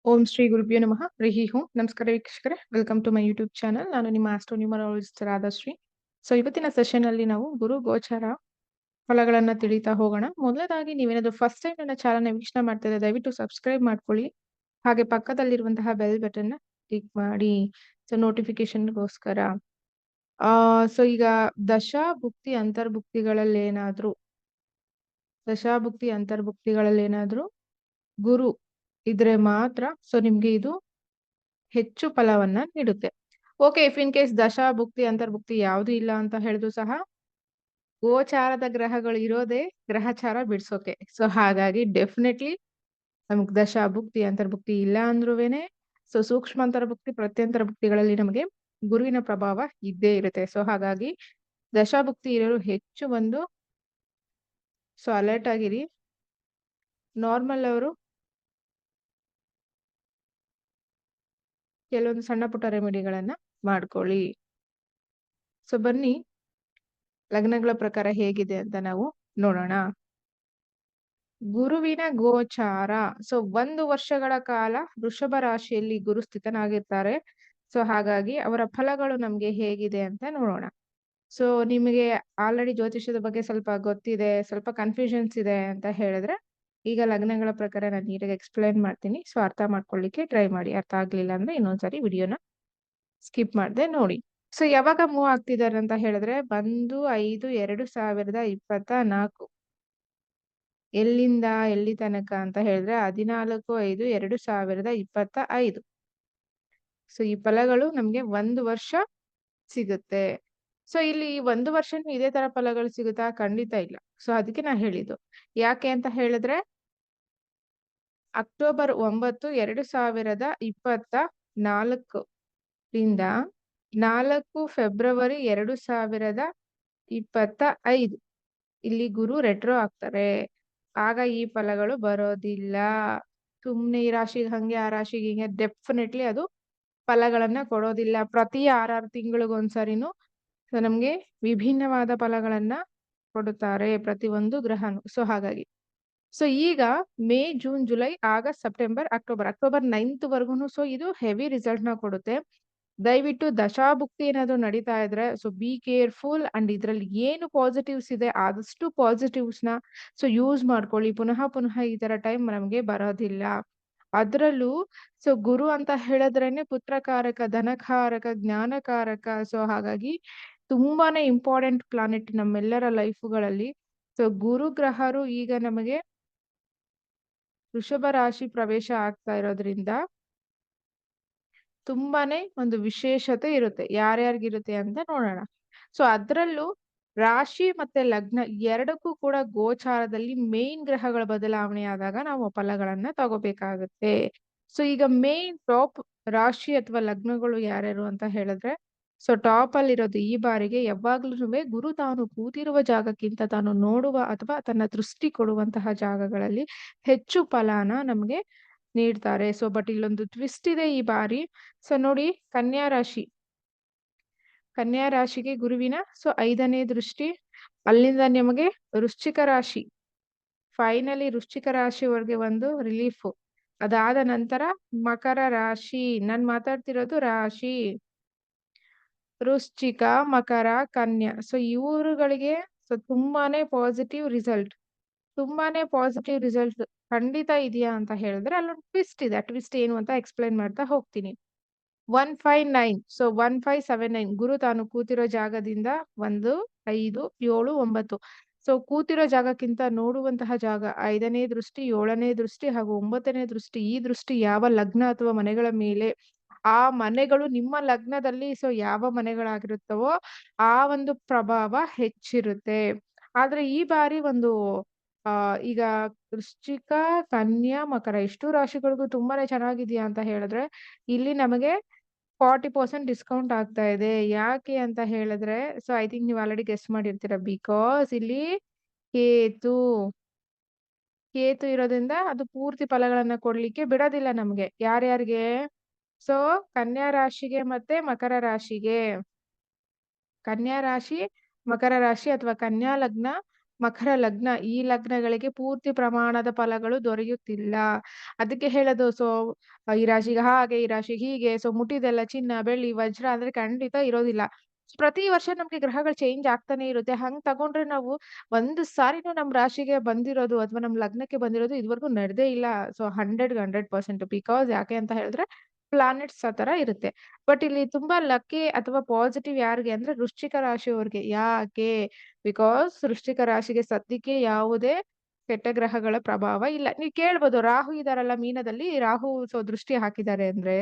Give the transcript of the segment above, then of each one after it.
ಓಂ ಶ್ರೀ ಗುರುಭ್ಯೋ ನಮಃ ಹರಿಃ ಓಂ. ನಮಸ್ಕಾರ ವೀಕ್ಷಕರೇ, welcome to my YouTube channel. ನಾನು ನಿಮ್ಮ ಆಸ್ಟ್ರೋನ್ಯೂಮರಾಲಜಿಸ್ಟ್ ರಾಧಶ್ರೀ. ಇವತ್ತಿನ ಸೆಷನ್ ಅಲ್ಲಿ ನಾವು ಗುರು ಗೋಚಾರ ಫಲಗಳನ್ನ ತಿಳಿತಾ ಹೋಗೋಣ. ಮೊದಲನೇದಾಗಿ ನೀವೇನಾದ್ರು ಫಸ್ಟ್ ಟೈಮ್ ನನ್ನ ಚಾನಲ್ನ ವೀಕ್ಷಣೆ ಮಾಡ್ತಾ ಇದ್ರೆ ದಯವಿಟ್ಟು ಸಬ್ಸ್ಕ್ರೈಬ್ ಮಾಡ್ಕೊಳ್ಳಿ. ಹಾಗೆ ಪಕ್ಕದಲ್ಲಿರುವಂತಹ ಬೆಲ್ ಬಟನ್ ಕ್ಲಿಕ್ ಮಾಡಿ ನೋಟಿಫಿಕೇಶನ್ಗೋಸ್ಕರ. ಈಗ ದಶಾಭುಕ್ತಿ ಅಂತರ್ಭುಕ್ತಿಗಳಲ್ಲೇನಾದ್ರೂ ಗುರು ಇದ್ರೆ ಮಾತ್ರ ನಿಮ್ಗೆ ಇದು ಹೆಚ್ಚು ಫಲವನ್ನ ನೀಡುತ್ತೆ. ಓಕೆ, ಇಫ್ ಇನ್ ಕೇಸ್ ದಶಾಭುಕ್ತಿ ಅಂತರ್ಭುಕ್ತಿ ಯಾವುದು ಇಲ್ಲ ಅಂತ ಹೇಳಿದ್ರು ಸಹ ಗೋಚಾರದ ಗ್ರಹಗಳು ಇರೋದೇ ಗ್ರಹಚಾರ ಬಿಡ್ಸೋಕೆ. ಹಾಗಾಗಿ ಡೆಫಿನೆಟ್ಲಿ ನಮ್ಗೆ ದಶಾಭುಕ್ತಿ ಅಂತರ್ಭುಕ್ತಿ ಇಲ್ಲ ಅಂದ್ರೂವೇನೆ ಸೂಕ್ಷ್ಮ ಅಂತರ್ಭುಕ್ತಿ ಪ್ರತ್ಯಂತರ ಭುಕ್ತಿಗಳಲ್ಲಿ ನಮಗೆ ಗುರುವಿನ ಪ್ರಭಾವ ಇದ್ದೇ ಇರುತ್ತೆ. ಹಾಗಾಗಿ ದಶಾಭುಕ್ತಿ ಇರೋರು ಹೆಚ್ಚು ಅಲರ್ಟ್ ಆಗಿರಿ. ನಾರ್ಮಲ್ ಅವರು ಕೆಲವೊಂದು ಸಣ್ಣ ಪುಟ್ಟ ರೆಮಿಡಿಗಳನ್ನ ಮಾಡ್ಕೊಳ್ಳಿ. ಬನ್ನಿ ಲಗ್ನಗಳ ಪ್ರಕಾರ ಹೇಗಿದೆ ಅಂತ ನಾವು ನೋಡೋಣ. ಗುರುವಿನ ಗೋಚಾರ. 1 ವರ್ಷಗಳ ಕಾಲ ವೃಷಭ ರಾಶಿಯಲ್ಲಿ ಗುರು ಸ್ಥಿತನಾಗಿರ್ತಾರೆ. ಹಾಗಾಗಿ ಅವರ ಫಲಗಳು ನಮ್ಗೆ ಹೇಗಿದೆ ಅಂತ ನೋಡೋಣ. ನಿಮಗೆ ಆಲ್ರೆಡಿ ಜ್ಯೋತಿಷ್ಯದ ಬಗ್ಗೆ ಸ್ವಲ್ಪ ಗೊತ್ತಿದೆ, ಸ್ವಲ್ಪ ಕನ್ಫ್ಯೂಷನ್ಸ್ ಇದೆ ಅಂತ ಹೇಳಿದ್ರೆ ಈಗ ಲಗ್ನಗಳ ಪ್ರಕಾರ ನಾನು ನೀಟಾಗಿ ಎಕ್ಸ್ಪ್ಲೈನ್ ಮಾಡ್ತೀನಿ. ಅರ್ಥ ಮಾಡ್ಕೊಳ್ಳಿಕ್ಕೆ ಟ್ರೈ ಮಾಡಿ. ಅರ್ಥ ಆಗ್ಲಿಲ್ಲ ಅಂದ್ರೆ ಇನ್ನೊಂದ್ಸರಿ ವಿಡಿಯೋನ ಸ್ಕಿಪ್ ಮಾಡದೆ ನೋಡಿ. ಯಾವಾಗ ಮೂವ್ ಆಗ್ತಿದ್ದಾರೆ ಅಂತ ಹೇಳಿದ್ರೆ 1/5/2024 ಎಲ್ಲಿಂದ ಎಲ್ಲಿ ತನಕ ಅಂತ ಹೇಳಿದ್ರೆ 14/5/2025. ಈ ಫಲಗಳು ನಮ್ಗೆ 1 ವರ್ಷ ಸಿಗುತ್ತೆ. ಇಲ್ಲಿ 1 ವರ್ಷನೂ ಇದೇ ತರ ಫಲಗಳು ಸಿಗುತ್ತಾ? ಖಂಡಿತ ಇಲ್ಲ. ಅದಕ್ಕೆ ನಾ ಹೇಳಿದ್ದು. ಯಾಕೆ ಅಂತ ಹೇಳಿದ್ರೆ ಅಕ್ಟೋಬರ್ 9, 2024 ರಿಂದ 4 ಫೆಬ್ರವರಿ 2025 ಇಲ್ಲಿ ಗುರು ರೆಟ್ರೋ ಆಗ್ತಾರೆ. ಆಗ ಈ ಫಲಗಳು ಬರೋದಿಲ್ಲ. ಸುಮ್ನೆ ಈ ರಾಶಿಗೆ ಹಂಗೆ ಆ ರಾಶಿಗೆ ಹಿಂಗೆ ಡೆಫಿನೆಟ್ಲಿ ಅದು ಫಲಗಳನ್ನ ಕೊಡೋದಿಲ್ಲ. ಪ್ರತಿ 6 ತಿಂಗಳಿಗೊಂದ್ಸರಿನೂ ನಮ್ಗೆ ವಿಭಿನ್ನವಾದ ಫಲಗಳನ್ನ ಕೊಡುತ್ತಾರೆ ಪ್ರತಿ ಒಂದು ಗ್ರಹನು. ಹಾಗಾಗಿ ಈಗ May, June, July, August, September, October 9th ವರ್ಗುನು ಇದು ಹೆವಿ ರಿಸಲ್ಟ್ ನ ಕೊಡುತ್ತೆ. ದಯವಿಟ್ಟು ದಶಾಭುಕ್ತಿ ಏನಾದ್ರು ನಡೀತಾ ಇದ್ರೆ ಬಿ ಕೇರ್ಫುಲ್. ಅಂಡ್ ಇದ್ರಲ್ಲಿ ಏನು ಪಾಸಿಟಿವ್ಸ್ ಇದೆ ಆದಷ್ಟು ಪಾಸಿಟಿವ್ಸ್ ನ ಯೂಸ್ ಮಾಡ್ಕೊಳ್ಳಿ. ಪುನಃ ಈ ತರ ಟೈಮ್ ನಮ್ಗೆ ಬರೋದಿಲ್ಲ. ಅದ್ರಲ್ಲೂ ಗುರು ಅಂತ ಹೇಳಿದ್ರೇನೆ ಪುತ್ರಕಾರಕ, ಧನಕಾರಕ, ಜ್ಞಾನಕಾರಕ. ಹಾಗಾಗಿ ತುಂಬಾನೇ ಇಂಪಾರ್ಟೆಂಟ್ ಪ್ಲಾನೆಟ್ ನಮ್ಮೆಲ್ಲರ ಲೈಫ್ಗಳಲ್ಲಿ. ಗುರು ಗ್ರಹರು ಈಗ ನಮಗೆ ವೃಷಭ ರಾಶಿ ಪ್ರವೇಶ ಆಗ್ತಾ ಇರೋದ್ರಿಂದ ತುಂಬಾನೇ ಒಂದು ವಿಶೇಷತೆ ಇರುತ್ತೆ. ಯಾರ್ಯಾರಿಗಿರುತ್ತೆ ಅಂತ ನೋಡೋಣ. ಅದ್ರಲ್ಲೂ ರಾಶಿ ಮತ್ತೆ ಲಗ್ನ ಎರಡಕ್ಕೂ ಕೂಡ ಗೋಚಾರದಲ್ಲಿ ಮೇನ್ ಗ್ರಹಗಳ ಬದಲಾವಣೆ ಆದಾಗ ನಾವು ಫಲಗಳನ್ನ ತಗೋಬೇಕಾಗುತ್ತೆ. ಈಗ ಮೇನ್ ಟಾಪ್ ರಾಶಿ ಅಥವಾ ಲಗ್ನಗಳು ಯಾರ್ಯಾರು ಅಂತ ಹೇಳಿದ್ರೆ ಟಾಪ್ ಅಲ್ಲಿ ಇರೋದು ಈ ಬಾರಿಗೆ ಯಾವಾಗ್ಲೂ ಗುರು ತಾನು ಕೂತಿರುವ ಜಾಗಕ್ಕಿಂತ ತಾನು ನೋಡುವ ಅಥವಾ ತನ್ನ ದೃಷ್ಟಿ ಕೊಡುವಂತಹ ಜಾಗಗಳಲ್ಲಿ ಹೆಚ್ಚು ಫಲನ ನಮ್ಗೆ ನೀಡ್ತಾರೆ. ಬಟ್ ಇಲ್ಲೊಂದು ಟ್ವಿಸ್ಟ್ ಇದೆ ಈ ಬಾರಿ. ನೋಡಿ, ಕನ್ಯಾ ರಾಶಿಗೆ ಗುರುವಿನ 5ನೇ ದೃಷ್ಟಿ. ಅಲ್ಲಿಂದ ನಿಮಗೆ ವೃಶ್ಚಿಕ ರಾಶಿ, ಫೈನಲಿ ವೃಶ್ಚಿಕ ರಾಶಿವರೆಗೆ ಒಂದು ರಿಲೀಫ್. ಅದಾದ ನಂತರ ಮಕರ ರಾಶಿ. ನಾನ್ ಮಾತಾಡ್ತಿರೋದು ರಾಶಿ ವೃಶ್ಚಿಕ, ಮಕರ, ಕನ್ಯಾ. ಇವರುಗಳಿಗೆ ತುಂಬಾನೇ ಪಾಸಿಟಿವ್ ರಿಸಲ್ಟ್ ಖಂಡಿತ ಇದೆಯಾ ಅಂತ ಹೇಳಿದ್ರೆ ಅಲ್ಲೊಂದು ಟ್ವಿಸ್ಟ್ ಇದೆ. ಟ್ವಿಸ್ಟ್ ಏನು ಅಂತ ಎಕ್ಸ್ಪ್ಲೈನ್ ಮಾಡ್ತಾ ಹೋಗ್ತೀನಿ. 159 1579 ಗುರು ತಾನು ಕೂತಿರೋ ಜಾಗದಿಂದ 1, 5, 7, 9 ಕೂತಿರೋ ಜಾಗಕ್ಕಿಂತ ನೋಡುವಂತಹ ಜಾಗ 5ನೇ ದೃಷ್ಟಿ, 7ನೇ ದೃಷ್ಟಿ ಹಾಗೂ 9ನೇ ದೃಷ್ಟಿ. ಈ ದೃಷ್ಟಿ ಯಾವ ಲಗ್ನ ಅಥವಾ ಮನೆಗಳ ಮೇಲೆ, ಆ ಮನೆಗಳು ನಿಮ್ಮ ಲಗ್ನದಲ್ಲಿ ಯಾವ ಮನೆಗಳಾಗಿರುತ್ತವೋ ಆ ಒಂದು ಪ್ರಭಾವ ಹೆಚ್ಚಿರುತ್ತೆ. ಆದ್ರೆ ಈ ಬಾರಿ ಈಗ ವೃಶ್ಚಿಕ, ಕನ್ಯಾ, ಮಕರ ಇಷ್ಟು ರಾಶಿಗಳಿಗೂ ತುಂಬಾನೇ ಚೆನ್ನಾಗಿದೆಯಾ ಅಂತ ಹೇಳಿದ್ರೆ ಇಲ್ಲಿ ನಮಗೆ 40% ಡಿಸ್ಕೌಂಟ್ ಆಗ್ತಾ ಇದೆ. ಯಾಕೆ ಅಂತ ಹೇಳಿದ್ರೆ ಐ ಥಿಂಕ್ ನೀವು ಆಲ್ರೆಡಿ ಗೆಸ್ ಮಾಡಿರ್ತೀರ. ಬಿಕಾಸ್ ಇಲ್ಲಿ ಕೇತು ಇರೋದ್ರಿಂದ ಅದು ಪೂರ್ತಿ ಫಲಗಳನ್ನ ಕೊಡ್ಲಿಕ್ಕೆ ಬಿಡೋದಿಲ್ಲ ನಮ್ಗೆ. ಯಾರ್ಯಾರಿಗೆ? ಕನ್ಯಾ ರಾಶಿಗೆ ಮತ್ತೆ ಮಕರ ರಾಶಿಗೆ. ಕನ್ಯಾ ರಾಶಿ, ಮಕರ ರಾಶಿ ಅಥವಾ ಕನ್ಯಾ ಲಗ್ನ ಮಕರ ಲಗ್ನ ಈ ಲಗ್ನಗಳಿಗೆ ಪೂರ್ತಿ ಪ್ರಮಾಣದ ಫಲಗಳು ದೊರೆಯುತ್ತಿಲ್ಲ. ಅದಕ್ಕೆ ಹೇಳೋದು ಈ ರಾಶಿಗೆ ಹಾಗೆ, ಈ ರಾಶಿಗೆ ಹೀಗೆ. ಮುಟ್ಟಿದೆಲ್ಲ ಚಿನ್ನ, ಬೆಳ್ಳಿ, ವಜ್ರ ಅಂದ್ರೆ ಖಂಡಿತ ಇರೋದಿಲ್ಲ. ಪ್ರತಿ ವರ್ಷ ನಮ್ಗೆ ಗ್ರಹಗಳು ಚೇಂಜ್ ಆಗ್ತಾನೆ ಇರುತ್ತೆ. ಹಂಗ್ ತಗೊಂಡ್ರೆ ನಾವು ಒಂದು ಸಾರಿನೂ ನಮ್ ರಾಶಿಗೆ ಬಂದಿರೋದು ಅಥವಾ ನಮ್ ಲಗ್ನಕ್ಕೆ ಬಂದಿರೋದು ಇದುವರೆಗೂ ನಡೆದೇ ಇಲ್ಲ. 100ಗೆ 100% ಬಿಕಾಸ್ ಯಾಕೆ ಅಂತ ಹೇಳಿದ್ರೆ ಪ್ಲಾನೆಟ್ಸ್ ಆ ತರ ಇರುತ್ತೆ. ಬಟ್ ಇಲ್ಲಿ ತುಂಬಾ ಲಕ್ಕಿ ಅಥವಾ ಪಾಸಿಟಿವ್ ಯಾರಿಗೆ ಅಂದ್ರೆ ವೃಶ್ಚಿಕ ರಾಶಿಯವರಿಗೆ. ಯಾಕೆ? ಬಿಕಾಸ್ ವೃಶ್ಚಿಕ ರಾಶಿಗೆ ಸದ್ಯಕ್ಕೆ ಯಾವುದೇ ಕೆಟ್ಟ ಗ್ರಹಗಳ ಪ್ರಭಾವ ಇಲ್ಲ. ನೀವ್ ಕೇಳ್ಬೋದು ರಾಹು ಇದಾರಲ್ಲ ಮೀನದಲ್ಲಿ, ರಾಹು ದೃಷ್ಟಿ ಹಾಕಿದ್ದಾರೆ ಅಂದ್ರೆ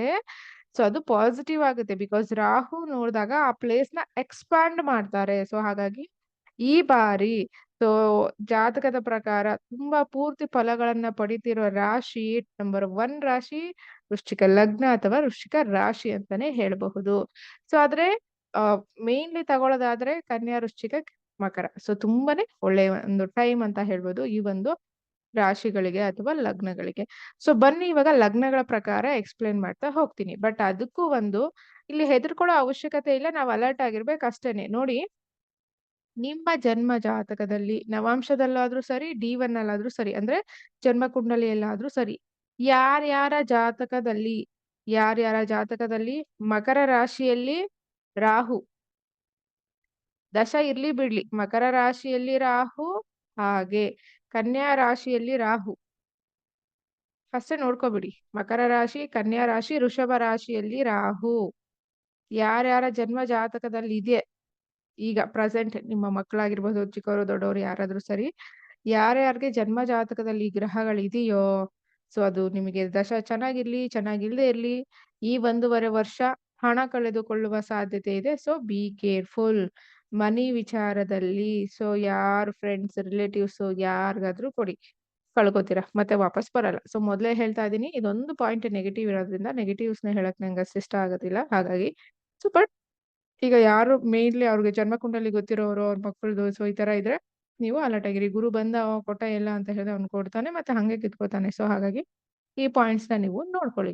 ಅದು ಪಾಸಿಟಿವ್ ಆಗುತ್ತೆ. ಬಿಕಾಸ್ ರಾಹು ನೋಡಿದಾಗ ಆ ಪ್ಲೇಸ್ ನ ಎಕ್ಸ್ಪಾಂಡ್ ಮಾಡ್ತಾರೆ. ಹಾಗಾಗಿ ಈ ಬಾರಿ ಸೊ ಜಾತಕದ ಪ್ರಕಾರ ತುಂಬಾ ಪೂರ್ತಿ ಫಲಗಳನ್ನ ಪಡಿತಿರೋ ರಾಶಿ ನಂಬರ್ 1 ರಾಶಿ ವೃಶ್ಚಿಕ ಲಗ್ನ ಅಥವಾ ವೃಶ್ಚಿಕ ರಾಶಿ ಅಂತಾನೆ ಹೇಳಬಹುದು. ಆದ್ರೆ ಮೇನ್ಲಿ ತಗೊಳ್ಳೋದಾದ್ರೆ ಕನ್ಯಾ, ವೃಶ್ಚಿಕ, ಮಕರ. ತುಂಬಾನೇ ಒಳ್ಳೆಯ ಒಂದು ಟೈಮ್ ಅಂತ ಹೇಳ್ಬೋದು ಈ ಒಂದು ರಾಶಿಗಳಿಗೆ ಅಥವಾ ಲಗ್ನಗಳಿಗೆ. ಬನ್ನಿ ಇವಾಗ ಲಗ್ನಗಳ ಪ್ರಕಾರ ಎಕ್ಸ್‌ಪ್ಲೇನ್ ಮಾಡ್ತಾ ಹೋಗ್ತೀನಿ. ಬಟ್ ಅದಕ್ಕೂ ಇಲ್ಲಿ ಹೆದರ್ಕೊಳ್ಳೋ ಅವಶ್ಯಕತೆ ಇಲ್ಲ. ನಾವು ಅಲರ್ಟ್ ಆಗಿರ್ಬೇಕು ಅಷ್ಟೇನೆ. ನೋಡಿ, ನಿಮ್ಮ ಜನ್ಮ ಜಾತಕದಲ್ಲಿ ನವಾಂಶದಲ್ಲಾದ್ರೂ ಸರಿ, D1 ಅಲ್ಲಾದ್ರೂ ಸರಿ, ಅಂದ್ರೆ ಜನ್ಮ ಕುಂಡಲಿಯಲ್ಲಾದ್ರೂ ಸರಿ, ಯಾರ್ಯಾರ ಜಾತಕದಲ್ಲಿ ಯಾರ್ಯಾರ ಜಾತಕದಲ್ಲಿ ಮಕರ ರಾಶಿಯಲ್ಲಿ ರಾಹು ದಶ ಇರ್ಲಿ ಬಿಡ್ಲಿ, ಮಕರ ರಾಶಿಯಲ್ಲಿ ರಾಹು ಹಾಗೆ ಕನ್ಯಾ ರಾಶಿಯಲ್ಲಿ ರಾಹು ಫಸ್ಟ್ ನೋಡ್ಕೊಬಿಡಿ. ಮಕರ ರಾಶಿ, ಕನ್ಯಾ ರಾಶಿ, ವೃಷಭ ರಾಶಿಯಲ್ಲಿ ರಾಹು ಯಾರ್ಯಾರ ಜನ್ಮ ಜಾತಕದಲ್ಲಿ ಇದೆ ಈಗ ಪ್ರೆಸೆಂಟ್, ನಿಮ್ಮ ಮಕ್ಕಳಾಗಿರ್ಬೋದು, ಚಿಕ್ಕವರು ದೊಡ್ಡವರು ಯಾರಾದ್ರೂ ಸರಿ, ಯಾರ್ಯಾರಿಗೆ ಜನ್ಮ ಜಾತಕದಲ್ಲಿ ಗ್ರಹಗಳಿದೆಯೋ ಅದು ನಿಮಗೆ ದಶ ಚೆನ್ನಾಗಿರ್ಲಿ ಚೆನ್ನಾಗಿಲ್ದೇ ಇರ್ಲಿ, ಈ 1.5 ವರ್ಷ ಹಣ ಕಳೆದುಕೊಳ್ಳುವ ಸಾಧ್ಯತೆ ಇದೆ. ಬಿ ಕೇರ್ಫುಲ್ ಮನಿ ವಿಚಾರದಲ್ಲಿ. ಯಾರ್ ಫ್ರೆಂಡ್ಸ್, ರಿಲೇಟಿವ್ಸ್ ಯಾರಿಗಾದ್ರೂ ಕೊಡಿ, ಕಳ್ಕೊತೀರಾ ಮತ್ತೆ ವಾಪಸ್ ಬರಲ್ಲ. ಮೊದ್ಲೇ ಹೇಳ್ತಾ ಇದೀನಿ, ಇದೊಂದು ಪಾಯಿಂಟ್ ನೆಗೆಟಿವ್ ಇರೋದ್ರಿಂದ ನೆಗೆಟಿವ್ಸ್ ನ ಹೇಳಕ್ ನಂಗೆ ಅಷ್ಟು ಇಷ್ಟ ಆಗೋದಿಲ್ಲ. ಹಾಗಾಗಿ ಬಟ್ ಈಗ ಯಾರು ಮೇನ್ಲಿ ಅವ್ರಿಗೆ ಜನ್ಮಕುಂಡಲಿ ಗೊತ್ತಿರೋರು, ಅವ್ರ ಮಕ್ಕಳದು ಈ ತರ ಇದ್ರೆ ನೀವು ಅಲರ್ಟ್ ಆಗಿರಿ. ಗುರು ಬಂದ ಕೊಟ್ಟ ಎಲ್ಲ ಅಂತ ಹೇಳಿದ್ರೆ ಅವ್ನು ಕೊಡ್ತಾನೆ, ಮತ್ತೆ ಹಂಗೆ ಕಿತ್ಕೋತಾನೆ. ಹಾಗಾಗಿ ಈ ಪಾಯಿಂಟ್ಸ್ ನ ನೀವು ನೋಡ್ಕೊಳ್ಳಿ.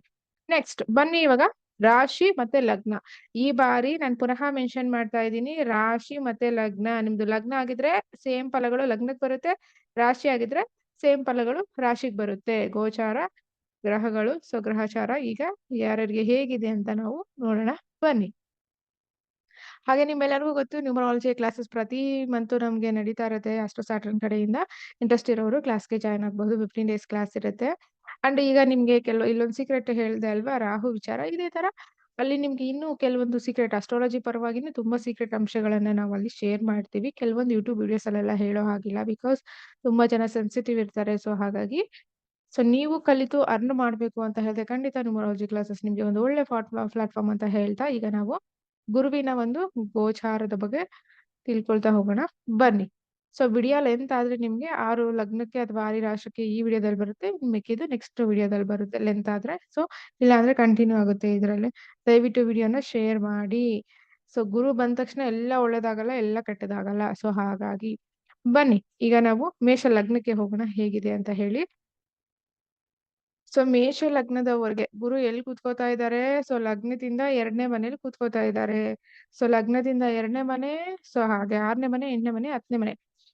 ನೆಕ್ಸ್ಟ್ ಬನ್ನಿ ಇವಾಗ ರಾಶಿ ಮತ್ತೆ ಲಗ್ನ. ಈ ಬಾರಿ ನಾನು ಪುನಃ ಮೆನ್ಷನ್ ಮಾಡ್ತಾ ಇದ್ದೀನಿ, ರಾಶಿ ಮತ್ತೆ ಲಗ್ನ. ನಿಮ್ದು ಲಗ್ನ ಆಗಿದ್ರೆ ಸೇಮ್ ಫಲಗಳು ಲಗ್ನಕ್ಕೆ ಬರುತ್ತೆ, ರಾಶಿ ಆಗಿದ್ರೆ ಸೇಮ್ ಫಲಗಳು ರಾಶಿಗೆ ಬರುತ್ತೆ. ಗೋಚಾರ ಗ್ರಹಗಳು ಗ್ರಹಚಾರ ಈಗ ಯಾರ್ಯಾರಿಗೆ ಹೇಗಿದೆ ಅಂತ ನಾವು ನೋಡೋಣ ಬನ್ನಿ. ಹಾಗೆ ನಿಮ್ಮೆಲ್ಲರಿಗೂ ಗೊತ್ತು, ನ್ಯೂಮರಾಲಜಿ ಕ್ಲಾಸಸ್ ಪ್ರತಿ ಮಂತ್ ನಮ್ಗೆ ನಡೀತಾ ಇರುತ್ತೆ. ಅಸ್ಟ್ರೋ ಸ್ಯಾಟರ್ನ್ ಕಡೆಯಿಂದ ಇಂಟ್ರೆಸ್ಟ್ ಇರೋರು ಕ್ಲಾಸ್ಗೆ ಜಾಯ್ನ್ ಆಗ್ಬಹುದು. 15 ಡೇಸ್ ಕ್ಲಾಸ್ ಇರುತ್ತೆ. ಅಂಡ್ ಈಗ ನಿಮ್ಗೆ ಇಲ್ಲೊಂದು ಸೀಕ್ರೆಟ್ ಹೇಳ್ದೆ ಅಲ್ವಾ, ರಾಹು ವಿಚಾರ. ಇದೇ ತರ ಅಲ್ಲಿ ನಿಮ್ಗೆ ಇನ್ನೂ ಕೆಲವೊಂದು ಸೀಕ್ರೆಟ್, ಅಸ್ಟ್ರಾಲಜಿ ಪರವಾಗಿನೇ ತುಂಬಾ ಸೀಕ್ರೆಟ್ ಅಂಶಗಳನ್ನ ನಾವು ಅಲ್ಲಿ ಶೇರ್ ಮಾಡ್ತೀವಿ. ಕೆಲವೊಂದು ಯೂಟ್ಯೂಬ್ ವಿಡಿಯೋಸ್ ಅಲ್ಲೆಲ್ಲ ಹೇಳೋ ಹಾಗಿಲ್ಲ, ಬಿಕಾಸ್ ತುಂಬಾ ಜನ ಸೆನ್ಸಿಟಿವ್ ಇರ್ತಾರೆ. ಹಾಗಾಗಿ ನೀವು ಕಲಿತು ಅರ್ನ್ ಮಾಡ್ಬೇಕು ಅಂತ ಹೇಳಿದ್ರೆ ಖಂಡಿತ ನ್ಯೂಮರಾಲಜಿ ಕ್ಲಾಸಸ್ ನಿಮ್ಗೆ ಒಂದು ಒಳ್ಳೆ ಪ್ಲಾಟ್ಫಾರ್ಮ್ ಅಂತ ಹೇಳ್ತಾ, ಈಗ ನಾವು ಗುರುವಿನ ಒಂದು ಗೋಚಾರದ ಬಗ್ಗೆ ತಿಳ್ಕೊಳ್ತಾ ಹೋಗೋಣ ಬನ್ನಿ. ವಿಡಿಯೋ ಲೆಂತ್ ಆದ್ರೆ ನಿಮ್ಗೆ 6 ಲಗ್ನಕ್ಕೆ ಅಥವಾ 6 ರಾಶಿಗೆ ಈ ವಿಡಿಯೋದಲ್ಲಿ ಬರುತ್ತೆ, ಮಿಕ್ಕಿದ್ದು ನೆಕ್ಸ್ಟ್ ವಿಡಿಯೋದಲ್ಲಿ ಬರುತ್ತೆ ಲೆಂತ್ ಆದ್ರೆ. ಇಲ್ಲ ಅಂದ್ರೆ ಕಂಟಿನ್ಯೂ ಆಗುತ್ತೆ ಇದ್ರಲ್ಲಿ. ದಯವಿಟ್ಟು ವಿಡಿಯೋನ ಶೇರ್ ಮಾಡಿ. ಗುರು ಬಂದ ತಕ್ಷಣ ಎಲ್ಲ ಒಳ್ಳೇದಾಗಲ್ಲ, ಎಲ್ಲ ಕೆಟ್ಟದಾಗಲ್ಲ. ಹಾಗಾಗಿ ಬನ್ನಿ ಈಗ ನಾವು ಮೇಷ ಲಗ್ನಕ್ಕೆ ಹೋಗೋಣ ಹೇಗಿದೆ ಅಂತ ಹೇಳಿ. ಮೇಷ ಲಗ್ನದವರೆಗೆ ಗುರು ಎಲ್ಲಿ ಕೂತ್ಕೋತಾ ಇದ್ದಾರೆ? ಲಗ್ನದಿಂದ 2ನೇ ಮನೇಲಿ ಕೂತ್ಕೋತಾ ಇದ್ದಾರೆ. ಲಗ್ನದಿಂದ 2ನೇ ಮನೆ, ಹಾಗೆ 6ನೇ ಮನೆ, 8ನೇ ಮನೆ, 10ನೇ ಮನೆ.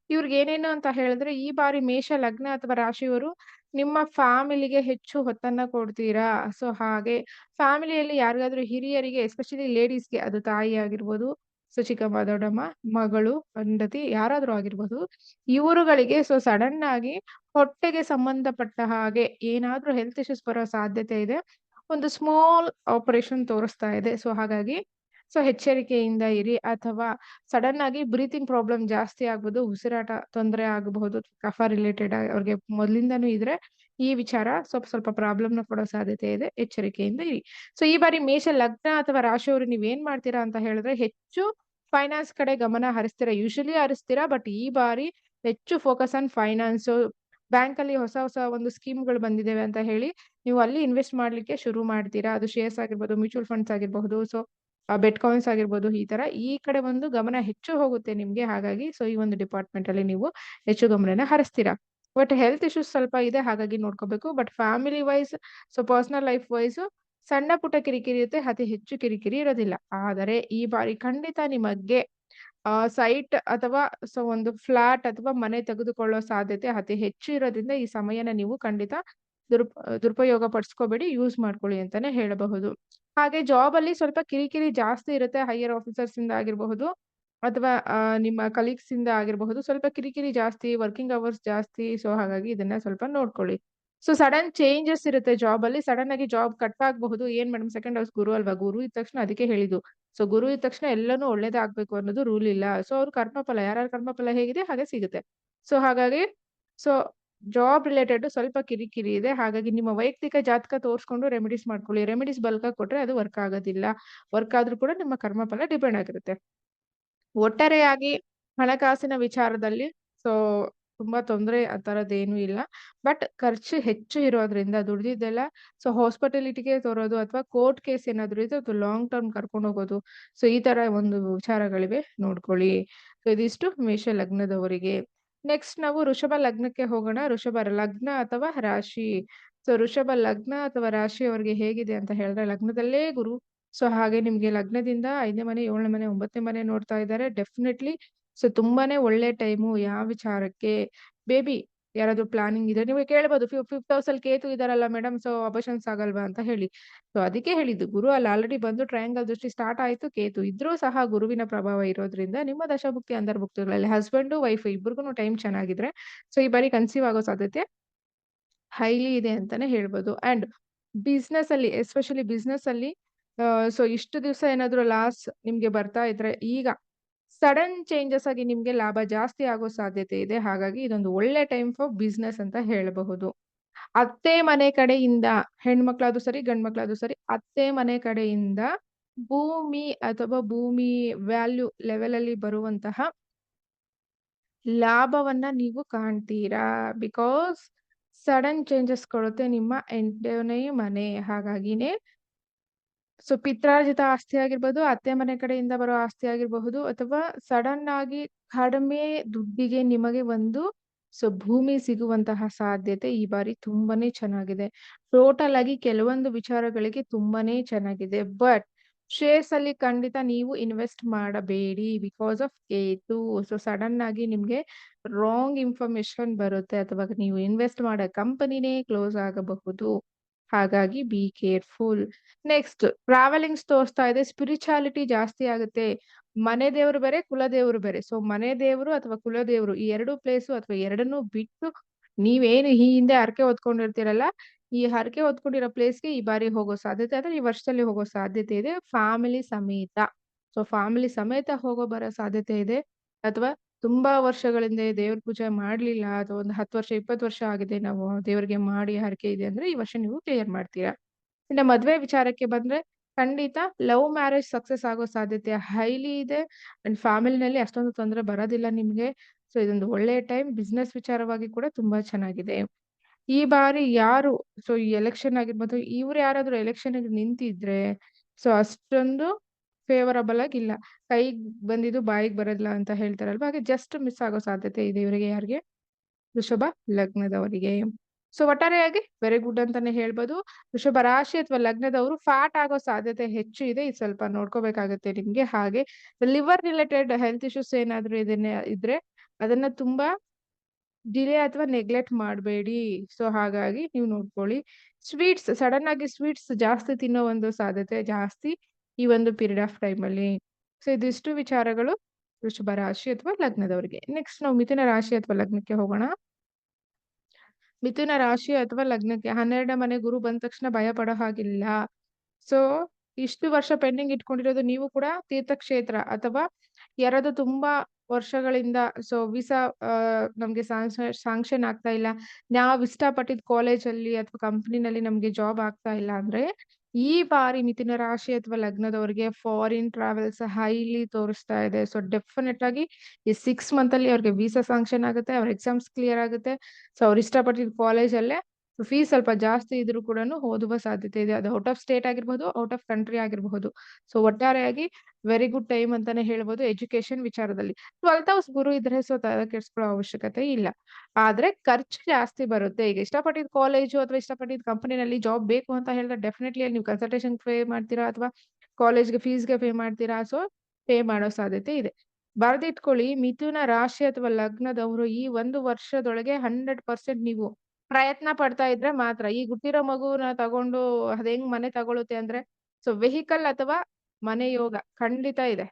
ಇವ್ರಿಗೆ ಏನೇನು ಅಂತ ಹೇಳಿದ್ರೆ, ಈ ಬಾರಿ ಮೇಷ ಲಗ್ನ ಅಥವಾ ರಾಶಿಯವರು ನಿಮ್ಮ ಫ್ಯಾಮಿಲಿಗೆ ಹೆಚ್ಚು ಹೊತ್ತನ್ನ ಕೊಡ್ತೀರಾ. ಹಾಗೆ ಫ್ಯಾಮಿಲಿಯಲ್ಲಿ ಯಾರಿಗಾದ್ರೂ ಹಿರಿಯರಿಗೆ, ಎಸ್ಪೆಷಲಿ ಲೇಡೀಸ್ಗೆ, ಅದು ತಾಯಿ ಆಗಿರ್ಬೋದು, ಚಿಕ್ಕಮ್ಮ, ದೊಡ್ಡಮ್ಮ, ಮಗಳು, ಹೆಂಡತಿ ಯಾರಾದ್ರೂ ಆಗಿರ್ಬೋದು, ಇವರುಗಳಿಗೆ ಸಡನ್ ಆಗಿ ಹೊಟ್ಟೆಗೆ ಸಂಬಂಧಪಟ್ಟ ಹಾಗೆ ಏನಾದ್ರೂ ಹೆಲ್ತ್ ಇಶ್ಯೂಸ್ ಬರೋ ಸಾಧ್ಯತೆ ಇದೆ. ಒಂದು ಸ್ಮಾಲ್ ಆಪರೇಷನ್ ತೋರಿಸ್ತಾ ಇದೆ. ಹಾಗಾಗಿ ಎಚ್ಚರಿಕೆಯಿಂದ ಇರಿ. ಅಥವಾ ಸಡನ್ ಆಗಿ ಬ್ರೀತಿಂಗ್ ಪ್ರಾಬ್ಲಮ್ ಜಾಸ್ತಿ ಆಗ್ಬೋದು, ಉಸಿರಾಟ ತೊಂದರೆ ಆಗಬಹುದು, ಕಫ ರಿಲೇಟೆಡ್ ಅವ್ರಿಗೆ ಮೊದಲಿಂದನೂ ಇದ್ರೆ ಈ ವಿಚಾರ ಸ್ವಲ್ಪ ಪ್ರಾಬ್ಲಮ್ ನ ಕೊಡೋ ಸಾಧ್ಯತೆ ಇದೆ. ಎಚ್ಚರಿಕೆಯಿಂದ ಇರಿ. ಈ ಬಾರಿ ಮೇಷ ಲಗ್ನ ಅಥವಾ ರಾಶಿಯವರು ನೀವೇನ್ ಮಾಡ್ತೀರಾ ಅಂತ ಹೇಳಿದ್ರೆ, ಹೆಚ್ಚು ಫೈನಾನ್ಸ್ ಕಡೆ ಗಮನ ಹರಿಸ್ತೀರಾ. ಯೂಶಲಿ ಹರಿಸ್ತೀರಾ, ಬಟ್ ಈ ಬಾರಿ ಹೆಚ್ಚು ಫೋಕಸ್ ಆನ್ ಫೈನಾನ್ಸ್. ಬ್ಯಾಂಕ್ ಅಲ್ಲಿ ಹೊಸ ಒಂದು ಸ್ಕೀಮ್ಗಳು ಬಂದಿದ್ದೇವೆ ಅಂತ ಹೇಳಿ ನೀವು ಅಲ್ಲಿ ಇನ್ವೆಸ್ಟ್ ಮಾಡ್ಲಿಕ್ಕೆ ಶುರು ಮಾಡ್ತೀರಾ. ಅದು ಶೇರ್ಸ್ ಆಗಿರ್ಬೋದು, ಮ್ಯೂಚುವಲ್ ಫಂಡ್ಸ್ ಆಗಿರಬಹುದು, ಬೆಟ್ ಕಾಯಿನ್ಸ್ ಆಗಿರ್ಬೋದು, ಈ ತರ ಈ ಕಡೆ ಒಂದು ಗಮನ ಹೆಚ್ಚು ಹೋಗುತ್ತೆ ನಿಮ್ಗೆ. ಹಾಗಾಗಿ ಈ ಒಂದು ಡಿಪಾರ್ಟ್ಮೆಂಟ್ ಅಲ್ಲಿ ನೀವು ಹೆಚ್ಚು ಗಮನನ ಹರಿಸ್ತೀರಾ. ಬಟ್ ಹೆಲ್ತ್ ಇಶ್ಯೂಸ್ ಸ್ವಲ್ಪ ಇದೆ, ಹಾಗಾಗಿ ನೋಡ್ಕೋಬೇಕು. But family wise, personal life wise ಸಣ್ಣ ಪುಟ್ಟ ಕಿರಿಕಿರಿ ಇರುತ್ತೆ, ಅತಿ ಹೆಚ್ಚು ಕಿರಿಕಿರಿ ಇರೋದಿಲ್ಲ. ಆದರೆ ಈ ಬಾರಿ ಖಂಡಿತ ನಿಮಗೆ ಸೈಟ್ ಅಥವಾ ಒಂದು ಫ್ಲಾಟ್ ಅಥವಾ ಮನೆ ತೆಗೆದುಕೊಳ್ಳೋ ಸಾಧ್ಯತೆ ಅತಿ ಹೆಚ್ಚು ಇರೋದ್ರಿಂದ ಈ ಸಮಯನ ನೀವು ಖಂಡಿತ ದುರುಪಯೋಗ ಪಡಿಸ್ಕೋಬೇಡಿ, ಯೂಸ್ ಮಾಡ್ಕೊಳ್ಳಿ ಅಂತಾನೆ ಹೇಳಬಹುದು. ಹಾಗೆ ಜಾಬ್ ಅಲ್ಲಿ ಸ್ವಲ್ಪ ಕಿರಿಕಿರಿ ಜಾಸ್ತಿ ಇರುತ್ತೆ. ಹೈಯರ್ ಆಫೀಸರ್ಸ್ ಇಂದ ಆಗಿರಬಹುದು ಅಥವಾ ನಿಮ್ಮ ಕಲೀಗ್ಸ್ ಇಂದ ಆಗಿರಬಹುದು. ಸ್ವಲ್ಪ ಕಿರಿಕಿರಿ ಜಾಸ್ತಿ, ವರ್ಕಿಂಗ್ ಅವರ್ಸ್ ಜಾಸ್ತಿ. ಸೊ ಹಾಗಾಗಿ ಇದನ್ನ ಸ್ವಲ್ಪ ನೋಡ್ಕೊಳ್ಳಿ. ಸೊ ಸಡನ್ ಚೇಂಜಸ್ ಇರುತ್ತೆ ಜಾಬ್ ಅಲ್ಲಿ. ಸಡನ್ ಆಗಿ ಜಾಬ್ ಕಟ್ ಆಗಬಹುದು. ಏನ್ ಮೇಡಮ್ ಸೆಕೆಂಡ್ ಹೌಸ್ ಗುರು ಅಲ್ವಾ? ಗುರು ಇದ್ದ ತಕ್ಷಣ ಅದಕ್ಕೆ ಹೇಳಿದ್ದು. ಸೊ ಗುರು ಇದ್ದ ತಕ್ಷಣ ಎಲ್ಲಾನು ಒಳ್ಳೇದೇ ಆಗ್ಬೇಕು ಅನ್ನೋದು ರೂಲ್ ಇಲ್ಲ. ಸೊ ಅವ್ರ ಕರ್ಮಫಲ, ಯಾರ್ಯಾರ ಕರ್ಮಫಲ ಹೇಗಿದೆ ಹಾಗೆ ಸಿಗುತ್ತೆ. ಸೊ ಹಾಗಾಗಿ ಸೊ ಜಾಬ್ ರಿಲೇಟೆಡ್ ಸ್ವಲ್ಪ ಕಿರಿಕಿರಿ ಇದೆ. ಹಾಗಾಗಿ ನಿಮ್ಮ ವೈಯಕ್ತಿಕ ಜಾತಕ ತೋರಿಸ್ಕೊಂಡು ರೆಮಿಡೀಸ್ ಮಾಡ್ಕೊಳ್ಳಿ. ರೆಮಿಡೀಸ್ ಬಲ್ಕಾಗಿ ಕೊಟ್ರೆ ಅದು ವರ್ಕ್ ಆಗೋದಿಲ್ಲ. ವರ್ಕ್ ಆದ್ರೂ ಕೂಡ ನಿಮ್ಮ ಕರ್ಮಫಲ ಡಿಪೆಂಡ್ ಆಗಿರುತ್ತೆ. ಒಟ್ಟಾರೆಯಾಗಿ ಹಣಕಾಸಿನ ವಿಚಾರದಲ್ಲಿ ಸೊ ತುಂಬಾ ತೊಂದರೆ ಆ ಥರದ್ದೇನೂ ಇಲ್ಲ. ಬಟ್ ಖರ್ಚು ಹೆಚ್ಚು ಇರೋದ್ರಿಂದ ದುಡ್ದಿದ್ದೆಲ್ಲ ಸೊ ಹಾಸ್ಪಿಟಾಲಿಟಿಗೆ ತರೋದು ಅಥವಾ ಕೋರ್ಟ್ ಕೇಸ್ ಏನಾದ್ರು ಇದ್ರೆ ಅದು ಲಾಂಗ್ ಟರ್ಮ್ ಕರ್ಕೊಂಡು ಹೋಗೋದು. ಸೊ ಈ ತರ ಒಂದು ವಿಚಾರಗಳಿವೆ, ನೋಡ್ಕೊಳ್ಳಿ. ಸೊ ಇದಿಷ್ಟು ಮೇಷ ಲಗ್ನದವರಿಗೆ. ನೆಕ್ಸ್ಟ್ ನಾವು ವೃಷಭ ಲಗ್ನಕ್ಕೆ ಹೋಗೋಣ. ವೃಷಭ ಲಗ್ನ ಅಥವಾ ರಾಶಿ. ಸೊ ವೃಷಭ ಲಗ್ನ ಅಥವಾ ರಾಶಿಯವರಿಗೆ ಹೇಗಿದೆ ಅಂತ ಹೇಳಿದ್ರೆ, ಲಗ್ನದಲ್ಲೇ ಗುರು. ಸೊ ಹಾಗೆ ನಿಮ್ಗೆ ಲಗ್ನದಿಂದ 5ನೇ ಮನೆ, 7ನೇ ಮನೆ, 9ನೇ ಮನೆ ನೋಡ್ತಾ ಇದ್ದಾರೆ. ಡೆಫಿನೆಟ್ಲಿ ಸೊ ತುಂಬಾನೇ ಒಳ್ಳೆ ಟೈಮು. ಯಾವ ವಿಚಾರಕ್ಕೆ ಬೇಬಿ ಯಾರಾದ್ರೂ ಪ್ಲಾನಿಂಗ್ ಇದೆ ನೀವು ಕೇಳ್ಬೋದು. ಫಿಫ್ತ್ ಹೌಸ್ ಅಲ್ಲಿ ಕೇತು ಇದಾರಲ್ಲ ಮೇಡಮ್, ಸೊ ಅಬಾರ್ಷನ್ಸ್ ಆಗಲ್ವಾ ಅಂತ ಹೇಳಿ. ಸೊ ಅದಕ್ಕೆ ಹೇಳಿದ್ದು, ಗುರು ಅಲ್ಲಿ ಆಲ್ರೆಡಿ ಬಂದು ಟ್ರಯಾಂಗಲ್ ದೃಷ್ಟಿ ಸ್ಟಾರ್ಟ್ ಆಯ್ತು. ಕೇತು ಇದ್ರೂ ಸಹ ಗುರುವಿನ ಪ್ರಭಾವ ಇರೋದ್ರಿಂದ ನಿಮ್ಮ ದಶಭುಕ್ತಿ ಅಂತರ್ಭುಕ್ತಿಗಳಲ್ಲಿ ಹಸ್ಬೆಂಡ್ ವೈಫ್ ಇಬ್ಬರಿಗೂ ಟೈಮ್ ಚೆನ್ನಾಗಿದ್ರೆ ಸೊ ಈ ಬಾರಿ ಕನ್ಸೀವ್ ಆಗೋ ಸಾಧ್ಯತೆ ಹೈಲಿ ಇದೆ ಅಂತಾನೆ ಹೇಳ್ಬೋದು. ಅಂಡ್ ಬಿಸ್ನೆಸ್ ಅಲ್ಲಿ, ಎಸ್ಪೆಷಲಿ ಬಿಸ್ನೆಸ್ ಅಲ್ಲಿ ಸೊ ಇಷ್ಟು ದಿವಸ ಏನಾದ್ರು ಲಾಸ್ ನಿಮ್ಗೆ ಬರ್ತಾ ಇದ್ರೆ ಈಗ ಸಡನ್ ಚೇಂಜಸ್ ಆಗಿ ನಿಮ್ಗೆ ಲಾಭ ಜಾಸ್ತಿ ಆಗೋ ಸಾಧ್ಯತೆ ಇದೆ. ಹಾಗಾಗಿ ಇದೊಂದು ಒಳ್ಳೆ ಟೈಮ್ ಫಾರ್ ಬಿಸ್ನೆಸ್ ಅಂತ ಹೇಳಬಹುದು. ಅತ್ತೆ ಮನೆ ಕಡೆಯಿಂದ, ಹೆಣ್ಮಕ್ಳಾದ್ರೂ ಸರಿ ಗಂಡ್ಮಕ್ಳಾದ್ರೂ ಸರಿ, ಅತ್ತೆ ಮನೆ ಕಡೆಯಿಂದ ಭೂಮಿ ಅಥವಾ ಭೂಮಿ ವ್ಯಾಲ್ಯೂ ಲೆವೆಲ್ ಅಲ್ಲಿ ಬರುವಂತಹ ಲಾಭವನ್ನ ನೀವು ಕಾಣ್ತೀರಾ. ಬಿಕಾಸ್ ಸಡನ್ ಚೇಂಜಸ್ ಕೊಡುತ್ತೆ ನಿಮ್ಮ 8ನೇ ಮನೆ. ಹಾಗಾಗಿನೇ ಸೊ ಪಿತ್ರಾರ್ಜಿತ ಆಸ್ತಿ ಆಗಿರ್ಬೋದು, ಅತ್ತೆ ಮನೆ ಕಡೆಯಿಂದ ಬರೋ ಆಸ್ತಿ ಆಗಿರಬಹುದು, ಅಥವಾ ಸಡನ್ ಆಗಿ ಕಡಿಮೆ ದುಡ್ಡಿಗೆ ನಿಮಗೆ ಒಂದು ಸೊ ಭೂಮಿ ಸಿಗುವಂತಹ ಸಾಧ್ಯತೆ ಈ ಬಾರಿ ತುಂಬಾನೇ ಚೆನ್ನಾಗಿದೆ. ಟೋಟಲ್ ಆಗಿ ಕೆಲವೊಂದು ವಿಚಾರಗಳಿಗೆ ತುಂಬಾನೇ ಚೆನ್ನಾಗಿದೆ. ಬಟ್ ಶೇರ್ಸ್ ಅಲ್ಲಿ ಖಂಡಿತ ನೀವು ಇನ್ವೆಸ್ಟ್ ಮಾಡಬೇಡಿ because of Ketu. So sudden ಆಗಿ ನಿಮ್ಗೆ ರಾಂಗ್ ಇನ್ಫಾರ್ಮೇಶನ್ ಬರುತ್ತೆ ಅಥವಾ ನೀವು ಇನ್ವೆಸ್ಟ್ ಮಾಡೋ ಕಂಪನಿನೇ ಕ್ಲೋಸ್ ಆಗಬಹುದು. ಹಾಗಾಗಿ ಬಿ ಕೇರ್ಫುಲ್. ನೆಕ್ಸ್ಟ್ ಟ್ರಾವೆಲಿಂಗ್ಸ್ ತೋರಿಸ್ತಾ ಇದೆ. ಸ್ಪಿರಿಚುಯಾಲಿಟಿ ಜಾಸ್ತಿ ಆಗುತ್ತೆ. ಮನೆ ದೇವರು ಬೇರೆ, ಕುಲದೇವರು ಬೇರೆ. ಸೊ ಮನೆ ದೇವರು ಅಥವಾ ಕುಲದೇವರು ಈ ಎರಡು ಪ್ಲೇಸು ಅಥವಾ ಎರಡನ್ನೂ ಬಿಟ್ಟು ನೀವೇನು ಈ ಹಿಂದೆ ಹರಕೆ ಹೊತ್ಕೊಂಡಿರ್ತೀರಲ್ಲ, ಈ ಹರಕೆ ಹೊತ್ಕೊಂಡಿರೋ ಪ್ಲೇಸ್ಗೆ ಈ ಬಾರಿ ಹೋಗೋ ಸಾಧ್ಯತೆ ಅಥವಾ ಈ ವರ್ಷದಲ್ಲಿ ಹೋಗೋ ಸಾಧ್ಯತೆ ಇದೆ, ಫ್ಯಾಮಿಲಿ ಸಮೇತ. ಸೊ ಫ್ಯಾಮಿಲಿ ಸಮೇತ ಹೋಗೋ ಬರೋ ಸಾಧ್ಯತೆ ಇದೆ. ಅಥವಾ ತುಂಬಾ ವರ್ಷಗಳಿಂದ ದೇವ್ರ ಪೂಜೆ ಮಾಡ್ಲಿಲ್ಲ ಅಥವಾ ಒಂದು 10 ವರ್ಷ 20 ವರ್ಷ ಆಗಿದೆ ನಾವು ದೇವರಿಗೆ ಮಾಡಿ ಹರಕೆ ಇದೆ ಅಂದ್ರೆ ಈ ವರ್ಷ ನೀವು ಕ್ಲಿಯರ್ ಮಾಡ್ತೀರಾ. ಇನ್ನ ಮದ್ವೆ ವಿಚಾರಕ್ಕೆ ಬಂದ್ರೆ ಖಂಡಿತ ಲವ್ ಮ್ಯಾರೇಜ್ ಸಕ್ಸಸ್ ಆಗೋ ಸಾಧ್ಯತೆ ಹೈಲಿ ಇದೆ. ಅಂಡ್ ಫ್ಯಾಮಿಲಿನಲ್ಲಿ ಅಷ್ಟೊಂದು ತೊಂದರೆ ಬರೋದಿಲ್ಲ ನಿಮ್ಗೆ. ಸೊ ಇದೊಂದು ಒಳ್ಳೆ ಟೈಮ್. ಬಿಸ್ನೆಸ್ ವಿಚಾರವಾಗಿ ಕೂಡ ತುಂಬಾ ಚೆನ್ನಾಗಿದೆ. ಈ ಬಾರಿ ಯಾರು ಸೊ ಈ ಎಲೆಕ್ಷನ್ ಆಗಿರ್ಬೋದು, ಇವ್ರು ಯಾರಾದ್ರೂ ಎಲೆಕ್ಷನ್ ನಿಂತಿದ್ರೆ ಸೊ ಅಷ್ಟೊಂದು ಫೇವರಬಲ್ ಆಗಿಲ್ಲ. ಕೈಗ್ ಬಂದಿದ್ದು ಬಾಯಿಗೆ ಬರೋದಿಲ್ಲ ಅಂತ ಹೇಳ್ತಾರಲ್ವಾ, ಹಾಗೆ ಜಸ್ಟ್ ಮಿಸ್ ಆಗೋ ಸಾಧ್ಯತೆ ಇದೆ ಇವರಿಗೆ. ಯಾರಿಗೆ? ವೃಷಭ ಲಗ್ನದವರಿಗೆ. ಸೊ ಒಟ್ಟಾರೆಯಾಗಿ ವೆರಿ ಗುಡ್ ಅಂತಾನೆ ಹೇಳ್ಬೋದು. ವೃಷಭ ರಾಶಿ ಅಥವಾ ಲಗ್ನದವರು ಫ್ಯಾಟ್ ಆಗೋ ಸಾಧ್ಯತೆ ಹೆಚ್ಚು ಇದೆ. ಇದು ಸ್ವಲ್ಪ ನೋಡ್ಕೋಬೇಕಾಗತ್ತೆ ನಿಮ್ಗೆ. ಹಾಗೆ ಲಿವರ್ ರಿಲೇಟೆಡ್ ಹೆಲ್ತ್ ಇಶ್ಯೂಸ್ ಏನಾದ್ರು ಇದ್ರೆ ಅದನ್ನ ತುಂಬಾ ಡಿಲೇ ಅಥವಾ ನೆಗ್ಲೆಕ್ಟ್ ಮಾಡಬೇಡಿ. ಸೊ ಹಾಗಾಗಿ ನೀವು ನೋಡ್ಕೊಳ್ಳಿ. ಸ್ವೀಟ್ಸ್, ಸಡನ್ ಆಗಿ ಸ್ವೀಟ್ಸ್ ಜಾಸ್ತಿ ತಿನ್ನೋ ಒಂದು ಸಾಧ್ಯತೆ ಜಾಸ್ತಿ ಈ ಒಂದು ಪೀರಿಯಡ್ ಆಫ್ ಟೈಮ್ ಅಲ್ಲಿ. ಸೊ ಇದಿಷ್ಟು ವಿಚಾರಗಳು ವೃಷಭ ರಾಶಿ ಅಥವಾ ಲಗ್ನದವರಿಗೆ. ನೆಕ್ಸ್ಟ್ ನಾವು ಮಿಥುನ ರಾಶಿ ಅಥವಾ ಲಗ್ನಕ್ಕೆ ಹೋಗೋಣ. ಮಿಥುನ ರಾಶಿ ಅಥವಾ ಲಗ್ನಕ್ಕೆ 12ನೇ ಮನೆ ಗುರು ಬಂದ ತಕ್ಷಣ ಭಯ ಪಡೋ ಹಾಗಿಲ್ಲ. ಸೊ ಇಷ್ಟು ವರ್ಷ ಪೆಂಡಿಂಗ್ ಇಟ್ಕೊಂಡಿರೋದು ನೀವು ಕೂಡ ತೀರ್ಥಕ್ಷೇತ್ರ ಅಥವಾ ಯಾರಾದ್ರೂ ತುಂಬಾ ವರ್ಷಗಳಿಂದ ಸೊ ವೀಸಾ ನಮ್ಗೆ ಸಾಂಕ್ಷನ್ ಆಗ್ತಾ ಇಲ್ಲ, ನಾವ್ ಇಷ್ಟಪಟ್ಟಿದ್ ಕಾಲೇಜಲ್ಲಿ ಅಥವಾ ಕಂಪ್ನಿನಲ್ಲಿ ನಮ್ಗೆ ಜಾಬ್ ಆಗ್ತಾ ಇಲ್ಲ ಅಂದ್ರೆ ಈ ಬಾರಿ ಮಿಥುನ ರಾಶಿ ಅಥವಾ ಲಗ್ನದವರಿಗೆ ಫಾರಿನ್ ಟ್ರಾವೆಲ್ಸ್ ಹೈಲಿ ತೋರಿಸ್ತಾ ಇದೆ. ಸೊ ಡೆಫಿನೆಟ್ ಆಗಿ ಈ 6 ಮಂತ್ ಅಲ್ಲಿ ಅವ್ರಿಗೆ ವೀಸಾ ಸಾಂಕ್ಷನ್ ಆಗುತ್ತೆ, ಅವ್ರ ಎಕ್ಸಾಮ್ಸ್ ಕ್ಲಿಯರ್ ಆಗುತ್ತೆ. ಸೊ ಅವ್ರು ಇಷ್ಟಪಟ್ಟಿದ್ ಕಾಲೇಜಲ್ಲೇ ಫೀಸ್ ಸ್ವಲ್ಪ ಜಾಸ್ತಿ ಇದ್ರೂ ಕೂಡ ಓದುವ ಸಾಧ್ಯತೆ ಇದೆ. ಅದು ಔಟ್ ಆಫ್ ಸ್ಟೇಟ್ ಆಗಿರ್ಬೋದು, ಔಟ್ ಆಫ್ ಕಂಟ್ರಿ ಆಗಿರಬಹುದು. ಸೊ ಒಟ್ಟಾರೆಯಾಗಿ ವೆರಿ ಗುಡ್ ಟೈಮ್ ಅಂತಾನೆ ಹೇಳ್ಬೋದು ಎಜುಕೇಶನ್ ವಿಚಾರದಲ್ಲಿ. 12th ಹೌಸ್ ಗುರು ಇದ್ರೆ ಸೊ ತಲೆ ಕೆಡ್ಸ್ಕೊಳ್ಳೋ ಅವಶ್ಯಕತೆ ಇಲ್ಲ. ಆದ್ರೆ ಖರ್ಚು ಜಾಸ್ತಿ ಬರುತ್ತೆ. ಈಗ ಇಷ್ಟಪಟ್ಟಿದ್ ಕಾಲೇಜು ಅಥವಾ ಇಷ್ಟಪಟ್ಟಿದ್ ಕಂಪನಿನಲ್ಲಿ ಜಾಬ್ ಬೇಕು ಅಂತ ಹೇಳಿದ್ರೆ ಡೆಫಿನೆಟ್ಲಿ ಅಲ್ಲಿ ನೀವು ಕನ್ಸಲ್ಟೇಷನ್ ಪೇ ಮಾಡ್ತೀರಾ ಅಥವಾ ಕಾಲೇಜ್ಗೆ ಫೀಸ್ಗೆ ಪೇ ಮಾಡ್ತೀರಾ. ಸೊ ಪೇ ಮಾಡೋ ಸಾಧ್ಯತೆ ಇದೆ. ಬರ್ದಿಟ್ಕೊಳ್ಳಿ. ಮಿಥುನ ರಾಶಿ ಅಥವಾ ಲಗ್ನದವರು ಈ 1 ವರ್ಷದೊಳಗೆ 100% ನೀವು ಪ್ರಯತ್ನ ಪಡ್ತಾ ಇದ್ರೆ ಮಾತ್ರ. ಈಗ ಹುಟ್ಟಿರೋ ಮಗುನ ತಗೊಂಡು ಅದ್ ಹೆಂಗ್ ಮನೆ ತಗೊಳುತ್ತೆ ಅಂದ್ರೆ, ಸೊ ವೆಹಿಕಲ್ ಅಥವಾ ಮನೆ ಯೋಗ ಖಂಡಿತ ಇದೆ.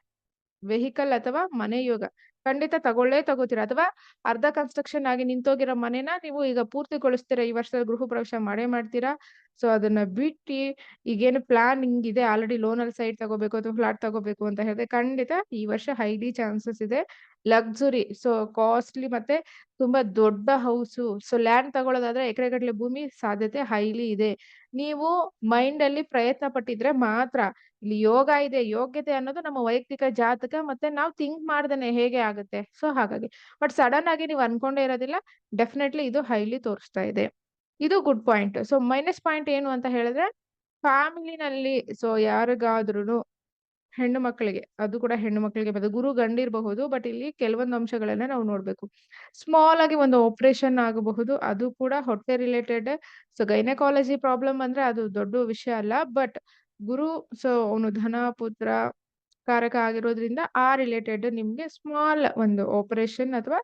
ವೆಹಿಕಲ್ ಅಥವಾ ಮನೆ ಯೋಗ. ಖಂಡಿತ ತಗೊಳ್ಳೇ ತಗೋತೀರ. ಅಥವಾ ಅರ್ಧ ಕನ್ಸ್ಟ್ರಕ್ಷನ್ ಆಗಿ ನಿಂತೋಗಿರೋ ಮನೆನ ನೀವು ಈಗ ಪೂರ್ತಿಗೊಳಿಸ್ತೀರಾ. ಈ ವರ್ಷದಲ್ಲಿ ಗೃಹ ಪ್ರವೇಶ ಮಾಡೇ ಮಾಡ್ತೀರಾ. ಸೊ ಅದನ್ನ ಬಿಟ್ಟಿ ಈಗೇನು ಪ್ಲಾನ್ ಹಿಂಗಿದೆ ಆಲ್ರೆಡಿ ಲೋನಲ್ಲಿ ಸೈಟ್ ತಗೋಬೇಕು ಅಥವಾ ಫ್ಲಾಟ್ ತಗೋಬೇಕು ಅಂತ ಹೇಳಿದ್ರೆ ಖಂಡಿತ ಈ ವರ್ಷ ಹೈಲಿ ಚಾನ್ಸಸ್ ಇದೆ. ಲಕ್ಸುರಿ ಸೊ ಕಾಸ್ಟ್ಲಿ ಮತ್ತೆ ತುಂಬಾ ದೊಡ್ಡ ಹೌಸು. ಸೊ ಲ್ಯಾಂಡ್ ತಗೊಳ್ಳೋದಾದ್ರೆ ಎಕರೆಗಟ್ಟಲೆ ಭೂಮಿ ಸಾಧ್ಯತೆ ಹೈಲಿ ಇದೆ. ನೀವು ಮೈಂಡಲ್ಲಿ ಪ್ರಯತ್ನ ಪಟ್ಟಿದ್ರೆ ಮಾತ್ರ. ಇಲ್ಲಿ ಯೋಗ ಇದೆ. ಯೋಗ್ಯತೆ ಅನ್ನೋದು ನಮ್ಮ ವೈಯಕ್ತಿಕ ಜಾತಕ ಮತ್ತೆ ನಾವು ಥಿಂಕ್ ಮಾಡ್ದೇನೆ ಹೇಗೆ ಆಗುತ್ತೆ. ಸೊ ಹಾಗಾಗಿ. ಬಟ್ ಸಡನ್ ಆಗಿ ನೀವು ಅನ್ಕೊಂಡೇ ಇರೋದಿಲ್ಲ. ಡೆಫಿನೆಟ್ಲಿ ಇದು ಹೈಲಿ ತೋರಿಸ್ತಾ ಇದೆ. ಇದು good point. So minus point ಏನು ಅಂತ ಹೇಳಿದ್ರೆ, ಫ್ಯಾಮಿಲಿನಲ್ಲಿ ಸೊ ಯಾರಿಗಾದ್ರೂನು ಹೆಣ್ಣು ಮಕ್ಕಳಿಗೆ, ಅದು ಕೂಡ ಹೆಣ್ಣು ಮಕ್ಕಳಿಗೆ ಬರ್ತದೆ. ಗುರು ಗಂಡಿರಬಹುದು. ಬಟ್ ಇಲ್ಲಿ ಕೆಲವೊಂದು ಅಂಶಗಳನ್ನ ನಾವು ನೋಡ್ಬೇಕು. ಸ್ಮಾಲ್ ಆಗಿ ಒಂದು ಆಪರೇಷನ್ ಆಗಬಹುದು. ಅದು ಕೂಡ ಹೊಟ್ಟೆ ರಿಲೇಟೆಡ್. ಸೊ ಗೈನಕಾಲಜಿ ಪ್ರಾಬ್ಲಮ್ ಅಂದ್ರೆ ಅದು ದೊಡ್ಡ ವಿಷಯ ಅಲ್ಲ. ಬಟ್ ಗುರು ಸೊ ಅವನು ಧನ, ಪುತ್ರ ಕಾರಕ ಆಗಿರೋದ್ರಿಂದ ಆ ರಿಲೇಟೆಡ್ ನಿಮ್ಗೆ ಸ್ಮಾಲ್ ಒಂದು ಆಪರೇಷನ್ ಅಥವಾ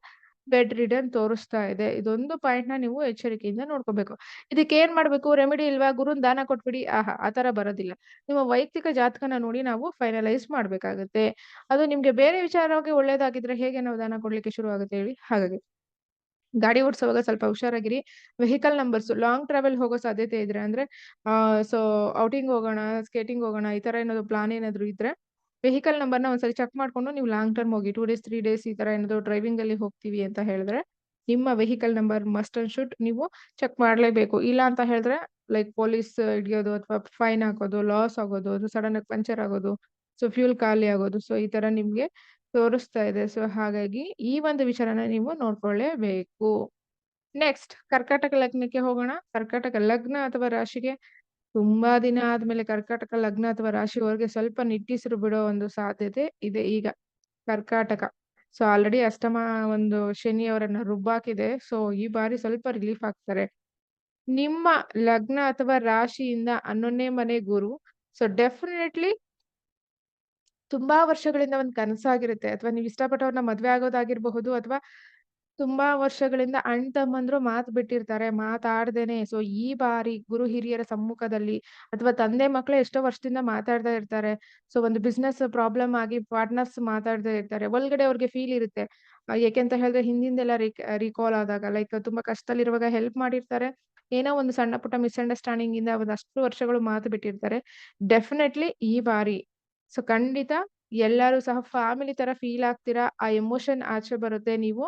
ಬೆಡ್ ರಿಡನ್ ತೋರಿಸ್ತಾ ಇದೆ. ಇದೊಂದು ಪಾಯಿಂಟ್‌ನ ನೀವು ಎಚ್ಚರಿಕೆಯಿಂದ ನೋಡ್ಕೋಬೇಕು. ಇದಕ್ಕೇನ್ ಮಾಡ್ಬೇಕು? ರೆಮಿಡಿ ಇಲ್ವಾ? ಗುರುನ್ ದಾನ ಕೊಟ್ಬಿಡಿ. ಆಹಾ! ಆ ತರ ಬರೋದಿಲ್ಲ. ನಿಮ್ಮ ವೈಯಕ್ತಿಕ ಜಾತಕನ ನೋಡಿ ನಾವು ಫೈನಲೈಸ್ ಮಾಡ್ಬೇಕಾಗುತ್ತೆ. ಅದು ನಿಮ್ಗೆ ಬೇರೆ ವಿಚಾರವಾಗಿ ಒಳ್ಳೇದಾಗಿದ್ರೆ ಹೇಗೆ ನಾವು ದಾನ ಕೊಡ್ಲಿಕ್ಕೆ ಶುರು ಆಗುತ್ತೆ ಹೇಳಿ? ಹಾಗಾಗಿ. ಗಾಡಿ ಓಡಿಸುವಾಗ ಸ್ವಲ್ಪ ಹುಷಾರಾಗಿರಿ. ವೆಹಿಕಲ್ ನಂಬರ್ಸ್ ಲಾಂಗ್ ಟ್ರಾವೆಲ್ ಹೋಗೋ ಸಾಧ್ಯತೆ ಇದ್ರೆ ಅಂದ್ರೆ ಸೊ ಔಟಿಂಗ್ ಹೋಗೋಣ, ಸ್ಕೇಟಿಂಗ್ ಹೋಗೋಣ ಈ ತರ ಏನಾದ್ರು ಪ್ಲಾನ್ ಏನಾದ್ರು ಇದ್ರೆ ವೆಹಿಕಲ್ ನಂಬರ್‌ನ ಒಂದ್ಸರಿ ಚೆಕ್ ಮಾಡ್ಕೊಂಡು ನೀವು ಲಾಂಗ್ ಟರ್ಮ್ ಹೋಗಿ 2 ಡೇಸ್, 3 ಡೇಸ್ ಈ ತರ ಏನಾದ್ರು ಡ್ರೈವಿಂಗ್ ಅಲ್ಲಿ ಹೋಗ್ತೀವಿ ಅಂತ ಹೇಳಿದ್ರೆ, ನಿಮ್ಮ vehicle number must and should ನೀವು ಚೆಕ್ ಮಾಡ್ಲೇಬೇಕು. ಇಲ್ಲ ಅಂತ ಹೇಳಿದ್ರೆ ಲೈಕ್ ಪೊಲೀಸ್ ಹಿಡಿಯೋದು ಅಥವಾ ಫೈನ್ ಹಾಕೋದು, ಲಾಸ್ ಆಗೋದು, ಅದು ಸಡನ್ ಆಗಿ ಪಂಕ್ಚರ್ ಆಗೋದು, ಸೊ ಫ್ಯೂಲ್ ಖಾಲಿ ಆಗೋದು. ಸೊ ಈ ತರ ನಿಮ್ಗೆ ತೋರಿಸ್ತಾ ಇದೆ. ಸೊ ಹಾಗಾಗಿ ಈ ಒಂದು ವಿಚಾರನ ನೀವು ನೋಡ್ಕೊಳ್ಳೇಬೇಕು. ನೆಕ್ಸ್ಟ್ ಕರ್ಕಾಟಕ ಲಗ್ನಕ್ಕೆ ಹೋಗೋಣ. ಕರ್ಕಾಟಕ ಲಗ್ನ ಅಥವಾ ರಾಶಿಗೆ ತುಂಬಾ ದಿನ ಆದ್ಮೇಲೆ ಕರ್ಕಾಟಕ ಲಗ್ನ ಅಥವಾ ರಾಶಿಯವರೆಗೆ ಸ್ವಲ್ಪ ನಿಟ್ಟೀಸಿರು ಬಿಡೋ ಒಂದು ಸಾಧ್ಯತೆ ಇದೆ ಈಗ. ಕರ್ಕಾಟಕ. ಸೊ ಆಲ್ರೆಡಿ ಅಷ್ಟಮ ಒಂದು ಶನಿ ಅವರನ್ನ ರುಬ್ಬಾಕಿದೆ. ಸೊ ಈ ಬಾರಿ ಸ್ವಲ್ಪ ರಿಲೀಫ್ ಆಗ್ತಾರೆ. ನಿಮ್ಮ ಲಗ್ನ ಅಥವಾ ರಾಶಿಯಿಂದ 11ನೇ ಮನೆ ಗುರು. ಸೊ ಡೆಫಿನೆಟ್ಲಿ ತುಂಬಾ ವರ್ಷಗಳಿಂದ ಒಂದು ಕನಸಾಗಿರುತ್ತೆ. ಅಥವಾ ನೀವು ಇಷ್ಟಪಟ್ಟವ್ರನ್ನ ಮದ್ವೆ ಆಗೋದಾಗಿರಬಹುದು ಅಥವಾ ತುಂಬಾ ವರ್ಷಗಳಿಂದ ಅಣ್ಣ-ತಮ್ಮಂದ್ರು ಮಾತು ಬಿಟ್ಟಿರ್ತಾರೆ. ಮಾತಾಡ್ದೇನೆ. ಸೊ ಈ ಬಾರಿ ಗುರು ಹಿರಿಯರ ಸಮ್ಮುಖದಲ್ಲಿ ಅಥವಾ ತಂದೆ ಮಕ್ಕಳೇ ಎಷ್ಟೋ ವರ್ಷದಿಂದ ಮಾತಾಡ್ತಾ ಇರ್ತಾರೆ. ಸೊ ಒಂದು ಬಿಸ್ನೆಸ್ ಪ್ರಾಬ್ಲಮ್ ಆಗಿ ಪಾರ್ಟ್ನರ್ಸ್ ಮಾತಾಡ್ದೇ ಇರ್ತಾರೆ. ಒಳಗಡೆ ಅವ್ರಿಗೆ ಫೀಲ್ ಇರುತ್ತೆ. ಯಾಕೆಂತ ಹೇಳಿದ್ರೆ ಹಿಂದಿಂದೆಲ್ಲ ರೀಕಾಲ್ ಆದಾಗ ಲೈಕ್ ತುಂಬಾ ಕಷ್ಟದಲ್ಲಿರುವಾಗ ಹೆಲ್ಪ್ ಮಾಡಿರ್ತಾರೆ. ಏನೋ ಒಂದು ಸಣ್ಣ ಪುಟ್ಟ ಮಿಸ್‌ಅಂಡರ್‌ಸ್ಟ್ಯಾಂಡಿಂಗ್ ಇಂದ ಒಂದಷ್ಟು ವರ್ಷಗಳು ಮಾತು ಬಿಟ್ಟಿರ್ತಾರೆ. ಡೆಫಿನೆಟ್ಲಿ ಈ ಬಾರಿ ಸೊ ಖಂಡಿತ ಎಲ್ಲರೂ ಸಹ ಫ್ಯಾಮಿಲಿ ತರ ಫೀಲ್ ಆಗ್ತೀರಾ. ಆ ಎಮೋಷನ್ ಆಚೆ ಬರುತ್ತೆ ನೀವು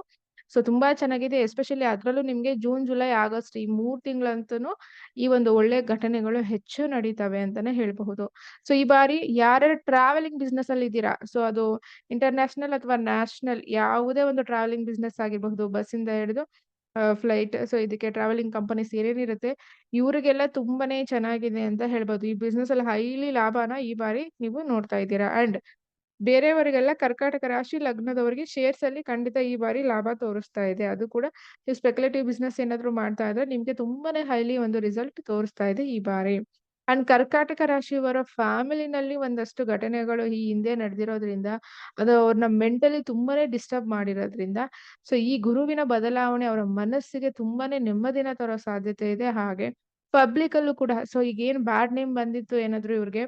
ಸೊ ತುಂಬಾ ಚೆನ್ನಾಗಿದೆ. ಎಸ್ಪೆಷಲಿ ಅದ್ರಲ್ಲೂ ನಿಮ್ಗೆ ಜೂನ್, ಜುಲೈ, ಆಗಸ್ಟ್ ಈ 3 ತಿಂಗಳಂತೂನು ಈ ಒಂದು ಒಳ್ಳೆ ಘಟನೆಗಳು ಹೆಚ್ಚು ನಡೀತವೆ ಅಂತಾನೆ ಹೇಳ್ಬಹುದು. ಸೊ ಈ ಬಾರಿ ಯಾರ್ಯಾರು ಟ್ರಾವೆಲಿಂಗ್ ಬಿಸ್ನೆಸ್ ಅಲ್ಲಿ ಇದ್ದೀರಾ, ಸೊ ಅದು ಇಂಟರ್‌ನ್ಯಾಷನಲ್ ಅಥವಾ ನ್ಯಾಷನಲ್ ಯಾವುದೇ ಒಂದು ಟ್ರಾವೆಲಿಂಗ್ ಬಿಸ್ನೆಸ್ ಆಗಿರಬಹುದು. ಬಸ್ಸಿಂದ ಹಿಡಿದು ಫ್ಲೈಟ್ ಸೊ ಇದಕ್ಕೆ ಟ್ರಾವೆಲಿಂಗ್ ಕಂಪನೀಸ್ ಏನೇನಿರುತ್ತೆ ಇವರಿಗೆಲ್ಲ ತುಂಬಾನೇ ಚೆನ್ನಾಗಿದೆ ಅಂತ ಹೇಳ್ಬೋದು. ಈ ಬಿಸ್ನೆಸ್ ಅಲ್ಲಿ ಹೈಲಿ ಲಾಭನ ಈ ಬಾರಿ ನೀವು ನೋಡ್ತಾ ಇದ್ದೀರಾ. ಅಂಡ್ ಬೇರೆಯವರಿಗೆಲ್ಲ ಕರ್ಕಾಟಕ ರಾಶಿ ಲಗ್ನದವರಿಗೆ ಶೇರ್ಸ್ ಅಲ್ಲಿ ಖಂಡಿತ ಈ ಬಾರಿ ಲಾಭ ತೋರಿಸ್ತಾ ಇದೆ. ಅದು ಕೂಡ ನೀವು ಸ್ಪೆಕ್ಯುಲೇಟಿವ್ ಬಿಸ್ನೆಸ್ ಏನಾದ್ರು ಮಾಡ್ತಾ ಇದ್ರೆ ನಿಮ್ಗೆ ತುಂಬಾನೇ ಹೈಲಿ ಒಂದು ರಿಸಲ್ಟ್ ತೋರಿಸ್ತಾ ಇದೆ ಈ ಬಾರಿ. ಅಂಡ್ ಕರ್ಕಾಟಕ ರಾಶಿಯವರ ಫ್ಯಾಮಿಲಿನಲ್ಲಿ ಒಂದಷ್ಟು ಘಟನೆಗಳು ಈ ಹಿಂದೆ ನಡೆದಿರೋದ್ರಿಂದ ಅದು ಅವ್ರನ್ನ ಮೆಂಟಲಿ ತುಂಬಾನೇ ಡಿಸ್ಟರ್ಬ್ ಮಾಡಿರೋದ್ರಿಂದ ಸೊ ಈ ಗುರುವಿನ ಬದಲಾವಣೆ ಅವರ ಮನಸ್ಸಿಗೆ ತುಂಬಾನೇ ನೆಮ್ಮದಿನ ತರೋ ಸಾಧ್ಯತೆ ಇದೆ. ಹಾಗೆ ಪಬ್ಲಿಕ್ ಅಲ್ಲೂ ಕೂಡ ಸೊ ಈಗೇನ್ ಬ್ಯಾಡ್ ನೇಮ್ ಬಂದಿತ್ತು ಏನಾದ್ರು ಇವ್ರಿಗೆ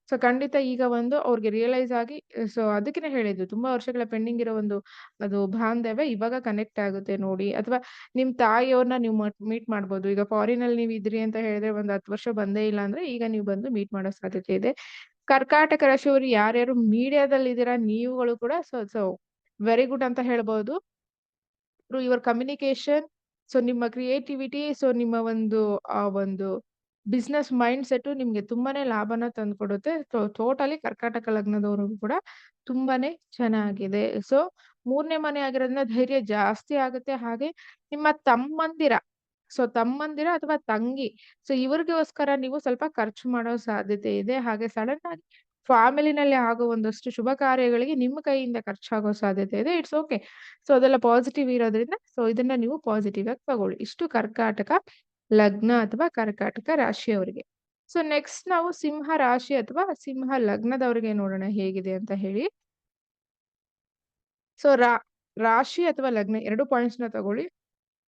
ಸೊ ಖಂಡಿತ ಈಗ ಒಂದು ಅವ್ರಿಗೆ ರಿಯಲೈಸ್ ಆಗಿ ಸೊ ಅದಕ್ಕೇನೆ ಹೇಳಿದ್ದು ತುಂಬಾ ವರ್ಷಗಳ ಪೆಂಡಿಂಗ್ ಇರೋ ಒಂದು ಅದು ಬಾಂಧವ್ಯ ಇವಾಗ ಕನೆಕ್ಟ್ ಆಗುತ್ತೆ ನೋಡಿ. ಅಥವಾ ನಿಮ್ ತಾಯಿಯವ್ರನ್ನ ನೀವು ಮೀಟ್ ಮಾಡ್ಬೋದು. ಈಗ ಫಾರಿನ್ ಅಲ್ಲಿ ನೀವು ಇದ್ರಿ ಅಂತ ಹೇಳಿದ್ರೆ ಒಂದು 10 ವರ್ಷ ಬಂದೇ ಇಲ್ಲ ಅಂದ್ರೆ ಈಗ ನೀವು ಬಂದು ಮೀಟ್ ಮಾಡೋ ಸಾಧ್ಯತೆ ಇದೆ. ಕರ್ಕಾಟಕ ರಾಶಿಯವರು ಯಾರ್ಯಾರು ಮೀಡಿಯಾದಲ್ಲಿ ಇದ್ದೀರಾ ನೀವುಗಳು ಕೂಡ ಸೊ ಸೊ ವೆರಿ ಗುಡ್ ಅಂತ ಹೇಳ್ಬೋದು. ಥ್ರೂ ಯುವರ್ ಕಮ್ಯುನಿಕೇಷನ್ ಸೊ ನಿಮ್ಮ ಕ್ರಿಯೇಟಿವಿಟಿ ಸೊ ನಿಮ್ಮ ಒಂದು ಆ ಒಂದು ಬಿಸ್ನೆಸ್ ಮೈಂಡ್ ಸೆಟ್ ನಿಮ್ಗೆ ತುಂಬಾನೇ ಲಾಭನ ತಂದ್ಕೊಡುತ್ತೆ. ಸೊ ಟೋಟಲಿ ಕರ್ಕಾಟಕ ಲಗ್ನದವ್ರಿಗೂ ಕೂಡ ತುಂಬಾನೇ ಚೆನ್ನಾಗಿದೆ. ಸೊ 3ನೇ ಮನೆ ಆಗಿರೋದ್ರಿಂದ ಧೈರ್ಯ ಜಾಸ್ತಿ ಆಗುತ್ತೆ. ಹಾಗೆ ನಿಮ್ಮ ತಮ್ಮಂದಿರ ಸೊ ತಮ್ಮಂದಿರ ಅಥವಾ ತಂಗಿ ಸೊ ಇವ್ರಿಗೋಸ್ಕರ ನೀವು ಸ್ವಲ್ಪ ಖರ್ಚು ಮಾಡೋ ಸಾಧ್ಯತೆ ಇದೆ. ಹಾಗೆ ಸಡನ್ ಆಗಿ ಫ್ಯಾಮಿಲಿನಲ್ಲಿ ಆಗೋ ಒಂದಷ್ಟು ಶುಭ ಕಾರ್ಯಗಳಿಗೆ ನಿಮ್ಮ ಕೈಯಿಂದ ಖರ್ಚಾಗೋ ಸಾಧ್ಯತೆ ಇದೆ. It's okay. ಸೊ ಅದೆಲ್ಲ ಪಾಸಿಟಿವ್ ಇರೋದ್ರಿಂದ ಸೊ ಇದನ್ನ ನೀವು ಪಾಸಿಟಿವ್ ಆಗಿ ತಗೊಳ್ಳಿ. ಇಷ್ಟು ಕರ್ಕಾಟಕ ಲಗ್ನ ಅಥವಾ ಕರ್ಕಾಟಕ ರಾಶಿಯವರಿಗೆ. ಸೊ ನೆಕ್ಸ್ಟ್ ನಾವು ಸಿಂಹ ರಾಶಿ ಅಥವಾ ಸಿಂಹ ಲಗ್ನದವರಿಗೆ ನೋಡೋಣ ಹೇಗಿದೆ ಅಂತ ಹೇಳಿ. ಸೊ ರಾಶಿ ಅಥವಾ ಲಗ್ನ 2 ಪಾಯಿಂಟ್ಸ್ ನ ತಗೊಳ್ಳಿ.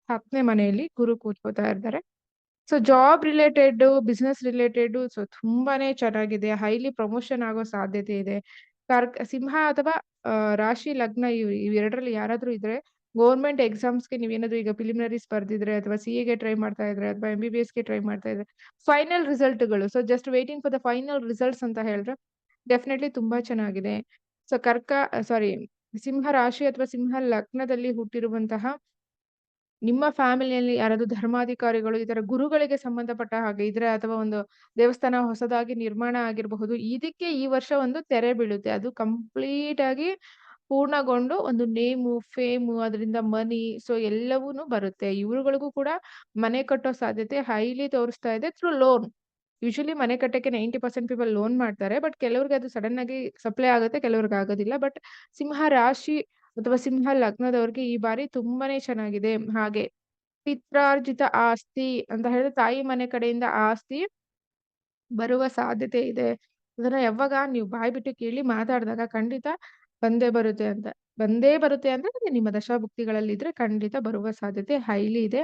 10ನೇ ಮನೆಯಲ್ಲಿ ಗುರು ಕೂತ್ಕೋತಾ ಇದ್ದಾರೆ. So job related, business related so ತುಂಬಾನೇ ಚೆನ್ನಾಗಿದೆ. ಹೈಲಿ ಪ್ರಮೋಷನ್ ಆಗೋ ಸಾಧ್ಯತೆ ಇದೆ. ಸಿಂಹ ಅಥವಾ ರಾಶಿ ಲಗ್ನ ಇವೆರಡರಲ್ಲಿ ಯಾರಾದ್ರೂ ಇದ್ರೆ ಗೌರ್ಮೆಂಟ್ ಎಕ್ಸಾಮ್ಸ್ಗೆ ನೀವೇನಾದ್ರೂ ಈಗ ಪ್ರಿಲಿಮಿನರೀಸ್ ಬರ್ದಿದ್ರೆ ಅಥವಾ ಗೆ ಟ್ರೈ ಮಾಡ್ತಾ ಇದ್ರೆ ಅಥವಾ MBBS ಗೆ ಟ್ರೈ ಮಾಡ್ತಾ ಇದ್ರೆ ಫೈನಲ್ ರಿಸಲ್ಟ್ಗಳು, so just waiting for the final results ಅಂತ ಹೇಳಿದ್ರೆ ಡೆಫಿನೆಟ್ಲಿ ತುಂಬಾ ಚೆನ್ನಾಗಿದೆ. ಸೊ ಸಿಂಹ ರಾಶಿ ಅಥವಾ ಸಿಂಹ ಲಗ್ನದಲ್ಲಿ ಹುಟ್ಟಿರುವಂತಹ ನಿಮ್ಮ ಫ್ಯಾಮಿಲಿಯಲ್ಲಿ ಯಾರಾದ್ರೂ ಧರ್ಮಾಧಿಕಾರಿಗಳು ಈ ತರ ಗುರುಗಳಿಗೆ ಸಂಬಂಧಪಟ್ಟ ಹಾಗೆ ಇದ್ರೆ ಅಥವಾ ಒಂದು ದೇವಸ್ಥಾನ ಹೊಸದಾಗಿ ನಿರ್ಮಾಣ ಆಗಿರಬಹುದು, ಇದಕ್ಕೆ ಈ ವರ್ಷ ಒಂದು ತೆರೆ ಬೀಳುತ್ತೆ. ಅದು ಕಂಪ್ಲೀಟ್ ಆಗಿ ಪೂರ್ಣಗೊಂಡು ಒಂದು ನೇಮು, ಫೇಮು, ಅದರಿಂದ ಮನಿ ಸೊ ಎಲ್ಲವೂ ಬರುತ್ತೆ. ಇವರುಗಳಿಗೂ ಕೂಡ ಮನೆ ಕಟ್ಟೋ ಸಾಧ್ಯತೆ ಹೈಲಿ ತೋರಿಸ್ತಾ ಇದೆ ಥ್ರೂ ಲೋನ್. ಯೂಶಲಿ ಮನೆ ಕಟ್ಟಕ್ಕೆ 90% ಪೀಪಲ್ ಲೋನ್ ಮಾಡ್ತಾರೆ. ಬಟ್ ಕೆಲವ್ರಿಗೆ ಅದು ಸಡನ್ ಆಗಿ ಸಪ್ಲೈ ಆಗುತ್ತೆ, ಕೆಲವ್ರಿಗೆ ಆಗೋದಿಲ್ಲ. ಬಟ್ ಸಿಂಹ ರಾಶಿ ಅಥವಾ ಸಿಂಹ ಲಗ್ನದವ್ರಿಗೆ ಈ ಬಾರಿ ತುಂಬಾನೇ ಚೆನ್ನಾಗಿದೆ. ಹಾಗೆ ಪಿತ್ರಾರ್ಜಿತ ಆಸ್ತಿ ಅಂತ ಹೇಳಿದ್ರೆ ತಾಯಿ ಮನೆ ಕಡೆಯಿಂದ ಆಸ್ತಿ ಬರುವ ಸಾಧ್ಯತೆ ಇದೆ. ಅದನ್ನ ಯಾವಾಗ ನೀವು ಬಾಯಿ ಬಿಟ್ಟು ಕೇಳಿ ಮಾತಾಡಿದಾಗ ಖಂಡಿತ ಬಂದೇ ಬರುತ್ತೆ ಅಂತ. ಬಂದೇ ಬರುತ್ತೆ ಅಂದ್ರೆ ಅದು ನಿಮ್ಮ ದಶಾಭುಕ್ತಿಗಳಲ್ಲಿ ಇದ್ರೆ ಖಂಡಿತ ಬರುವ ಸಾಧ್ಯತೆ ಹೈಲಿ ಇದೆ.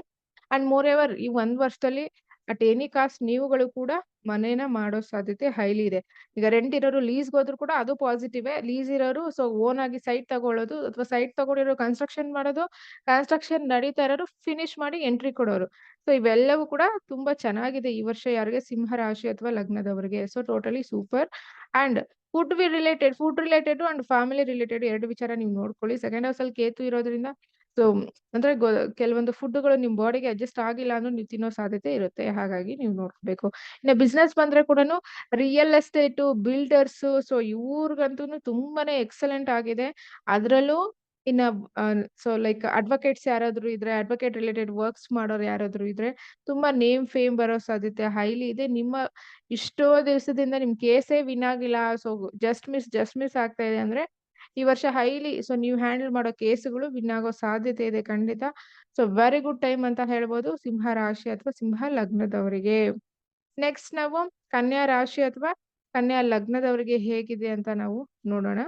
ಅಂಡ್ ಮೋರ್ ಎವರ್ ಈ 1 ವರ್ಷದಲ್ಲಿ ಅಟ್ ಎನಿ ಕಾಸ್ಟ್ ನೀವುಗಳು ಕೂಡ ಮನೇನ ಮಾಡೋ ಸಾಧ್ಯತೆ ಹೈಲಿ ಇದೆ. ಈಗ ರೆಂಟ್ ಇರೋರು ಲೀಸ್‌ಗೆ ಹೋದ್ರು ಕೂಡ ಅದು ಪಾಸಿಟಿವೇ. ಲೀಸ್ ಇರೋರು ಸೊ ಓನ್ ಆಗಿ ಸೈಟ್ ತಗೊಳ್ಳೋದು ಅಥವಾ ಸೈಟ್ ತಗೊಂಡಿರೋ ಕನ್ಸ್ಟ್ರಕ್ಷನ್ ಮಾಡೋದು, ಕನ್ಸ್ಟ್ರಕ್ಷನ್ ನಡೀತಾ ಇರೋರು ಫಿನಿಶ್ ಮಾಡಿ ಎಂಟ್ರಿ ಕೊಡೋರು. ಸೊ ಇವೆಲ್ಲವೂ ಕೂಡ ತುಂಬಾ ಚೆನ್ನಾಗಿದೆ ಈ ವರ್ಷ ಯಾರಿಗೆ ಸಿಂಹ ರಾಶಿ ಅಥವಾ ಲಗ್ನದವರಿಗೆ. So totally super. And food related and family related 2 ವಿಚಾರ ನೀವು ನೋಡ್ಕೊಳ್ಳಿ. ಸೆಕೆಂಡ್ ಹೌಸ್ ಅಲ್ಲಿ ಕೇತು ಇರೋದ್ರಿಂದ ಸೊ ಅಂದ್ರೆ ಕೆಲವೊಂದು ಫುಡ್‌ಗಳು ನಿಮ್ ಬಾಡಿಗೆ ಅಡ್ಜಸ್ಟ್ ಆಗಿಲ್ಲ ಅಂದ್ರೂ ನೀವು ತಿನ್ನೋ ಸಾಧ್ಯತೆ ಇರುತ್ತೆ. ಹಾಗಾಗಿ ನೀವು ನೋಡ್ಕೋಬೇಕು. ಇನ್ನು ಬಿಸ್ನೆಸ್ ಬಂದ್ರೆ ಕೂಡನು ರಿಯಲ್ ಎಸ್ಟೇಟು, ಬಿಲ್ಡರ್ಸು ಸೊ ಇವ್ರಿಗಂತೂನು ತುಂಬಾನೇ ಎಕ್ಸಲೆಂಟ್ ಆಗಿದೆ. ಅದ್ರಲ್ಲೂ ಇನ್ನ ಸೊ ಲೈಕ್ ಅಡ್ವೊಕೇಟ್ಸ್ ಯಾರಾದ್ರೂ ಇದ್ರೆ, ಅಡ್ವೊಕೇಟ್ ರಿಲೇಟೆಡ್ ವರ್ಕ್ಸ್ ಮಾಡೋರು ಯಾರಾದ್ರೂ ಇದ್ರೆ ತುಂಬಾ ನೇಮ್ ಫೇಮ್ ಬರೋ ಸಾಧ್ಯತೆ ಹೈಲಿ ಇದೆ. ನಿಮ್ಮ ಇಷ್ಟೋ ದಿವಸದಿಂದ ನಿಮ್ ಕೇಸೇ ವಿನ್ ಆಗಿಲ್ಲ, ಸೊ ಜಸ್ಟ್ ಮಿಸ್ ಆಗ್ತಾ ಇದೆ ಅಂದ್ರೆ ಈ ವರ್ಷ ಹೈಲಿ ಸೊ ನೀವು ಹ್ಯಾಂಡಲ್ ಮಾಡೋ ಕೇಸುಗಳು ವಿನ್ ಆಗೋ ಸಾಧ್ಯತೆ ಇದೆ ಖಂಡಿತ. ಸೊ ವೆರಿ ಗುಡ್ ಟೈಮ್ ಅಂತ ಹೇಳ್ಬೋದು ಸಿಂಹ ರಾಶಿ ಅಥವಾ ಸಿಂಹ ಲಗ್ನದವರಿಗೆ. ನೆಕ್ಸ್ಟ್ ನಾವು ಕನ್ಯಾ ರಾಶಿ ಅಥವಾ ಕನ್ಯಾ ಲಗ್ನದವರಿಗೆ ಹೇಗಿದೆ ಅಂತ ನಾವು ನೋಡೋಣ.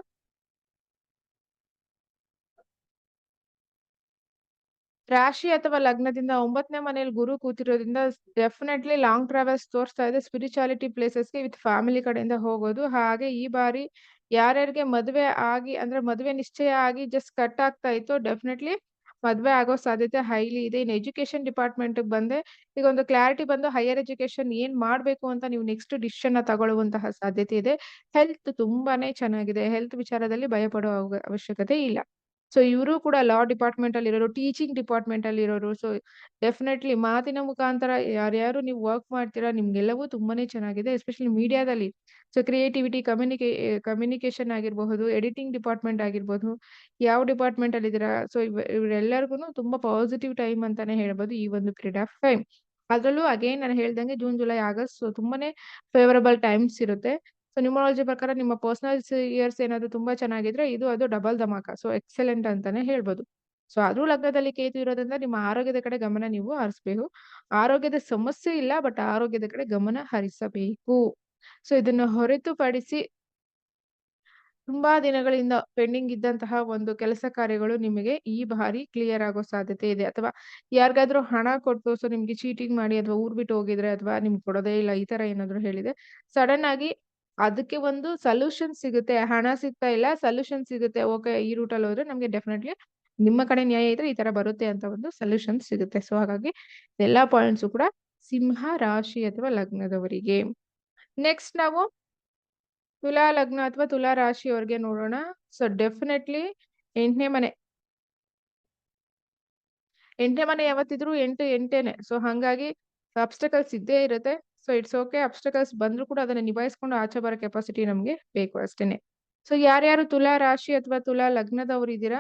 ರಾಶಿ ಅಥವಾ ಲಗ್ನದಿಂದ 9ನೇ ಮನೆಯಲ್ಲಿ ಗುರು ಕೂತಿರೋದ್ರಿಂದ ಡೆಫಿನೆಟ್ಲಿ ಲಾಂಗ್ ಟ್ರಾವೆಲ್ಸ್ ತೋರಿಸ್ತಾ ಇದೆ. ಸ್ಪಿರಿಚುಯಾಲಿಟಿ ಪ್ಲೇಸಸ್ಗೆ ವಿತ್ ಫ್ಯಾಮಿಲಿ ಕಡೆಯಿಂದ ಹೋಗೋದು. ಹಾಗೆ ಈ ಬಾರಿ ಯಾರ್ಯಾರಿಗೆ ಮದುವೆ ಆಗಿ ಅಂದ್ರೆ ಮದುವೆ ನಿಶ್ಚಯ ಆಗಿ ಜಸ್ಟ್ ಕಟ್ ಆಗ್ತಾ ಇತ್ತು ಡೆಫಿನೆಟ್ಲಿ ಮದುವೆ ಆಗೋ ಸಾಧ್ಯತೆ ಹೈಲಿ ಇದೆ. ಇನ್ನು ಎಜುಕೇಶನ್ ಡಿಪಾರ್ಟ್ಮೆಂಟ್ ಬಂದೆ ಈಗ ಒಂದು ಕ್ಲಾರಿಟಿ ಬಂದು ಹೈಯರ್ ಎಜುಕೇಶನ್ ಏನ್ ಮಾಡ್ಬೇಕು ಅಂತ ನೀವು ನೆಕ್ಸ್ಟ್ ಡಿಸಿಷನ್ ತಗೊಳ್ಳುವಂತಹ ಸಾಧ್ಯತೆ ಇದೆ. ಹೆಲ್ತ್ ತುಂಬಾನೇ ಚೆನ್ನಾಗಿದೆ. ಹೆಲ್ತ್ ವಿಚಾರದಲ್ಲಿ ಭಯ ಪಡುವ ಅವಶ್ಯಕತೆ ಇಲ್ಲ. ಸೊ ಇವರು ಕೂಡ ಲಾ ಡಿಪಾರ್ಟ್ಮೆಂಟ್ ಅಲ್ಲಿ ಇರೋರು, ಟೀಚಿಂಗ್ ಡಿಪಾರ್ಟ್ಮೆಂಟ್ ಅಲ್ಲಿ ಇರೋರು. ಸೊ ಡೆಫಿನೆಟ್ಲಿ ಮಾತಿನ ಮುಖಾಂತರ ಯಾರ್ಯಾರು ನೀವು ವರ್ಕ್ ಮಾಡ್ತೀರಾ ನಿಮ್ಗೆಲ್ಲವೂ ತುಂಬಾನೇ ಚೆನ್ನಾಗಿದೆ. ಎಸ್ಪೆಷಲಿ ಮೀಡಿಯಾದಲ್ಲಿ ಸೊ ಕ್ರಿಯೇಟಿವಿಟಿ, ಕಮ್ಯುನಿಕೇಶನ್ ಆಗಿರಬಹುದು, ಎಡಿಟಿಂಗ್ ಡಿಪಾರ್ಟ್ಮೆಂಟ್ ಆಗಿರ್ಬೋದು, ಯಾವ ಡಿಪಾರ್ಟ್ಮೆಂಟ್ ಅಲ್ಲಿ ಇದ್ದೀರಾ ಸೊ ಇವರೆಲ್ಲರಿಗೂ ತುಂಬಾ ಪಾಸಿಟಿವ್ ಟೈಮ್ ಅಂತಾನೆ ಹೇಳ್ಬೋದು ಈ ಒಂದು ಪೀರಿಯಡ್ ಆಫ್ ಟೈಮ್. ಅದ್ರಲ್ಲೂ ಅಗೇನ್ ನಾನು ಹೇಳ್ದಂಗೆ ಜೂನ್, ಜುಲೈ, ಆಗಸ್ಟ್ ಸೊ ತುಂಬಾನೇ ಫೇವರಬಲ್ ಟೈಮ್ಸ್ ಇರುತ್ತೆ. ಸೊ ನ್ಯೂಮರಾಲಜಿ ಪ್ರಕಾರ ನಿಮ್ಮ ಪರ್ಸನಲ್ ಇಯರ್ಸ್ ಏನಾದ್ರು ತುಂಬಾ ಚೆನ್ನಾಗಿದ್ರೆ ಅದು ಡಬಲ್ ಧಮಾಕ. ಸೊ ಎಕ್ಸಲೆಂಟ್ ಅಂತಾನೆ ಹೇಳ್ಬೋದು. ಸೊ ಅದು ಲಗ್ನದಲ್ಲಿ ಕೇತು ಇರೋದ್ರಿಂದ ನಿಮ್ಮ ಆರೋಗ್ಯದ ಕಡೆ ಗಮನ ನೀವು ಹರಿಸಬೇಕು. ಆರೋಗ್ಯದ ಸಮಸ್ಯೆ ಇಲ್ಲ, ಬಟ್ ಆರೋಗ್ಯದ ಕಡೆ ಗಮನ ಹರಿಸಬೇಕು. ಸೊ ಇದನ್ನ ಹೊರತುಪಡಿಸಿ ತುಂಬಾ ದಿನಗಳಿಂದ ಪೆಂಡಿಂಗ್ ಇದ್ದಂತಹ ಒಂದು ಕೆಲಸ ಕಾರ್ಯಗಳು ನಿಮಗೆ ಈ ಬಾರಿ ಕ್ಲಿಯರ್ ಆಗೋ ಸಾಧ್ಯತೆ ಇದೆ. ಅಥವಾ ಯಾರಿಗಾದ್ರೂ ಹಣ ಕೊಟ್ಟು ಸೊ ನಿಮ್ಗೆ ಚೀಟಿಂಗ್ ಮಾಡಿ ಅಥವಾ ಊರ್ ಬಿಟ್ಟು ಹೋಗಿದ್ರೆ ಅಥವಾ ನಿಮ್ಗೆ ಕೊಡೋದೇ ಇಲ್ಲ ಈ ತರ ಏನಾದ್ರು ಹೇಳಿದೆ ಸಡನ್ ಆಗಿ ಅದಕ್ಕೆ ಒಂದು ಸೊಲ್ಯೂಷನ್ ಸಿಗುತ್ತೆ. ಹಣ ಸಿಗ್ತಾ ಇಲ್ಲ, ಸೊಲ್ಯೂಷನ್ ಸಿಗುತ್ತೆ. ಓಕೆ ಈ ರೂಟಲ್ಲಿ ಹೋದ್ರೆ ನಮ್ಗೆ ಡೆಫಿನೆಟ್ಲಿ ನಿಮ್ಮ ಕಡೆ ನ್ಯಾಯ ಇದ್ರೆ ಈ ತರ ಬರುತ್ತೆ ಅಂತ ಒಂದು ಸೊಲ್ಯೂಷನ್ ಸಿಗುತ್ತೆ. ಸೊ ಹಾಗಾಗಿ ಎಲ್ಲಾ ಪಾಯಿಂಟ್ಸು ಕೂಡ ಸಿಂಹ ರಾಶಿ ಅಥವಾ ಲಗ್ನದವರಿಗೆ. ನೆಕ್ಸ್ಟ್ ನಾವು ತುಲಾ ಲಗ್ನ ಅಥವಾ ತುಲಾ ರಾಶಿಯವರಿಗೆ ನೋಡೋಣ. ಸೊ ಡೆಫಿನೆಟ್ಲಿ 8ನೇ ಮನೆ. 8ನೇ ಮನೆ ಯಾವತ್ತಿದ್ರು 8 8ನೇ. ಸೊ ಹಂಗಾಗಿ ಅಬ್ಸ್ಟಕಲ್ಸ್ ಇದ್ದೇ ಇರುತ್ತೆ. So it's okay. ಅಬ್ಸ್ಟಕಲ್ಸ್ ಬಂದ್ರು ಕೂಡ ಅದನ್ನ ನಿಭಾಯಿಸ್ಕೊಂಡು ಆಚೆ ಬರೋ ಕೆಪಾಸಿಟಿ ನಮ್ಗೆ ಬೇಕು ಅಷ್ಟೇನೆ. ಸೊ ಯಾರ್ಯಾರು ತುಲಾ ರಾಶಿ ಅಥವಾ ತುಲಾ ಲಗ್ನದವ್ರು ಇದ್ದೀರಾ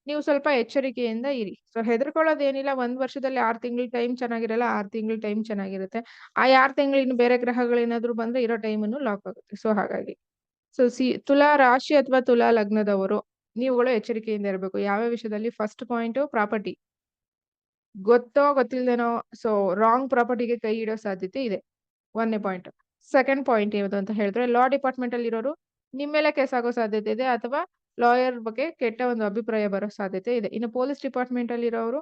ನೀವು ಸ್ವಲ್ಪ ಎಚ್ಚರಿಕೆಯಿಂದ ಇರಿ. ಸೊ ಹೆದರ್ಕೊಳ್ಳೋದೇನಿಲ್ಲ. 1 ವರ್ಷದಲ್ಲಿ 6 ತಿಂಗಳು ಟೈಮ್ ಚೆನ್ನಾಗಿರಲ್ಲ, 6 ತಿಂಗಳು ಟೈಮ್ ಚೆನ್ನಾಗಿರುತ್ತೆ. ಆ 6 ತಿಂಗಳು ಇನ್ನು ಬೇರೆ ಗ್ರಹಗಳೇನಾದ್ರು ಬಂದ್ರೆ ಇರೋ ಟೈಮನ್ನು ಲಾಕ್ ಆಗುತ್ತೆ. ಸೊ ಹಾಗಾಗಿ ಸೊ ತುಲಾ ರಾಶಿ ಅಥವಾ ತುಲಾ ಲಗ್ನದವರು ನೀವುಗಳು ಎಚ್ಚರಿಕೆಯಿಂದ ಇರಬೇಕು. ಯಾವ ವಿಷಯದಲ್ಲಿ? First point property. ಗೊತ್ತೋ ಗೊತ್ತಿಲ್ದೇನೋ ಸೊ ರಾಂಗ್ ಪ್ರಾಪರ್ಟಿಗೆ ಕೈ ಇಡೋ ಸಾಧ್ಯತೆ ಇದೆ. 1ನೇ ಪಾಯಿಂಟ್. ಸೆಕೆಂಡ್ ಪಾಯಿಂಟ್ ಯಾವುದು ಅಂತ ಹೇಳಿದ್ರೆ ಲಾ ಡಿಪಾರ್ಟ್ಮೆಂಟ್ ಅಲ್ಲಿ ಇರೋರು ನಿಮ್ಮ ಮೇಲೆ ಕೇಸ್ ಆಗೋ ಸಾಧ್ಯತೆ ಇದೆ ಅಥವಾ ಲಾಯರ್ ಬಗ್ಗೆ ಕೆಟ್ಟ ಒಂದು ಅಭಿಪ್ರಾಯ ಬರೋ ಸಾಧ್ಯತೆ ಇದೆ. ಇನ್ನು ಪೊಲೀಸ್ ಡಿಪಾರ್ಟ್ಮೆಂಟ್ ಅಲ್ಲಿ ಇರೋರು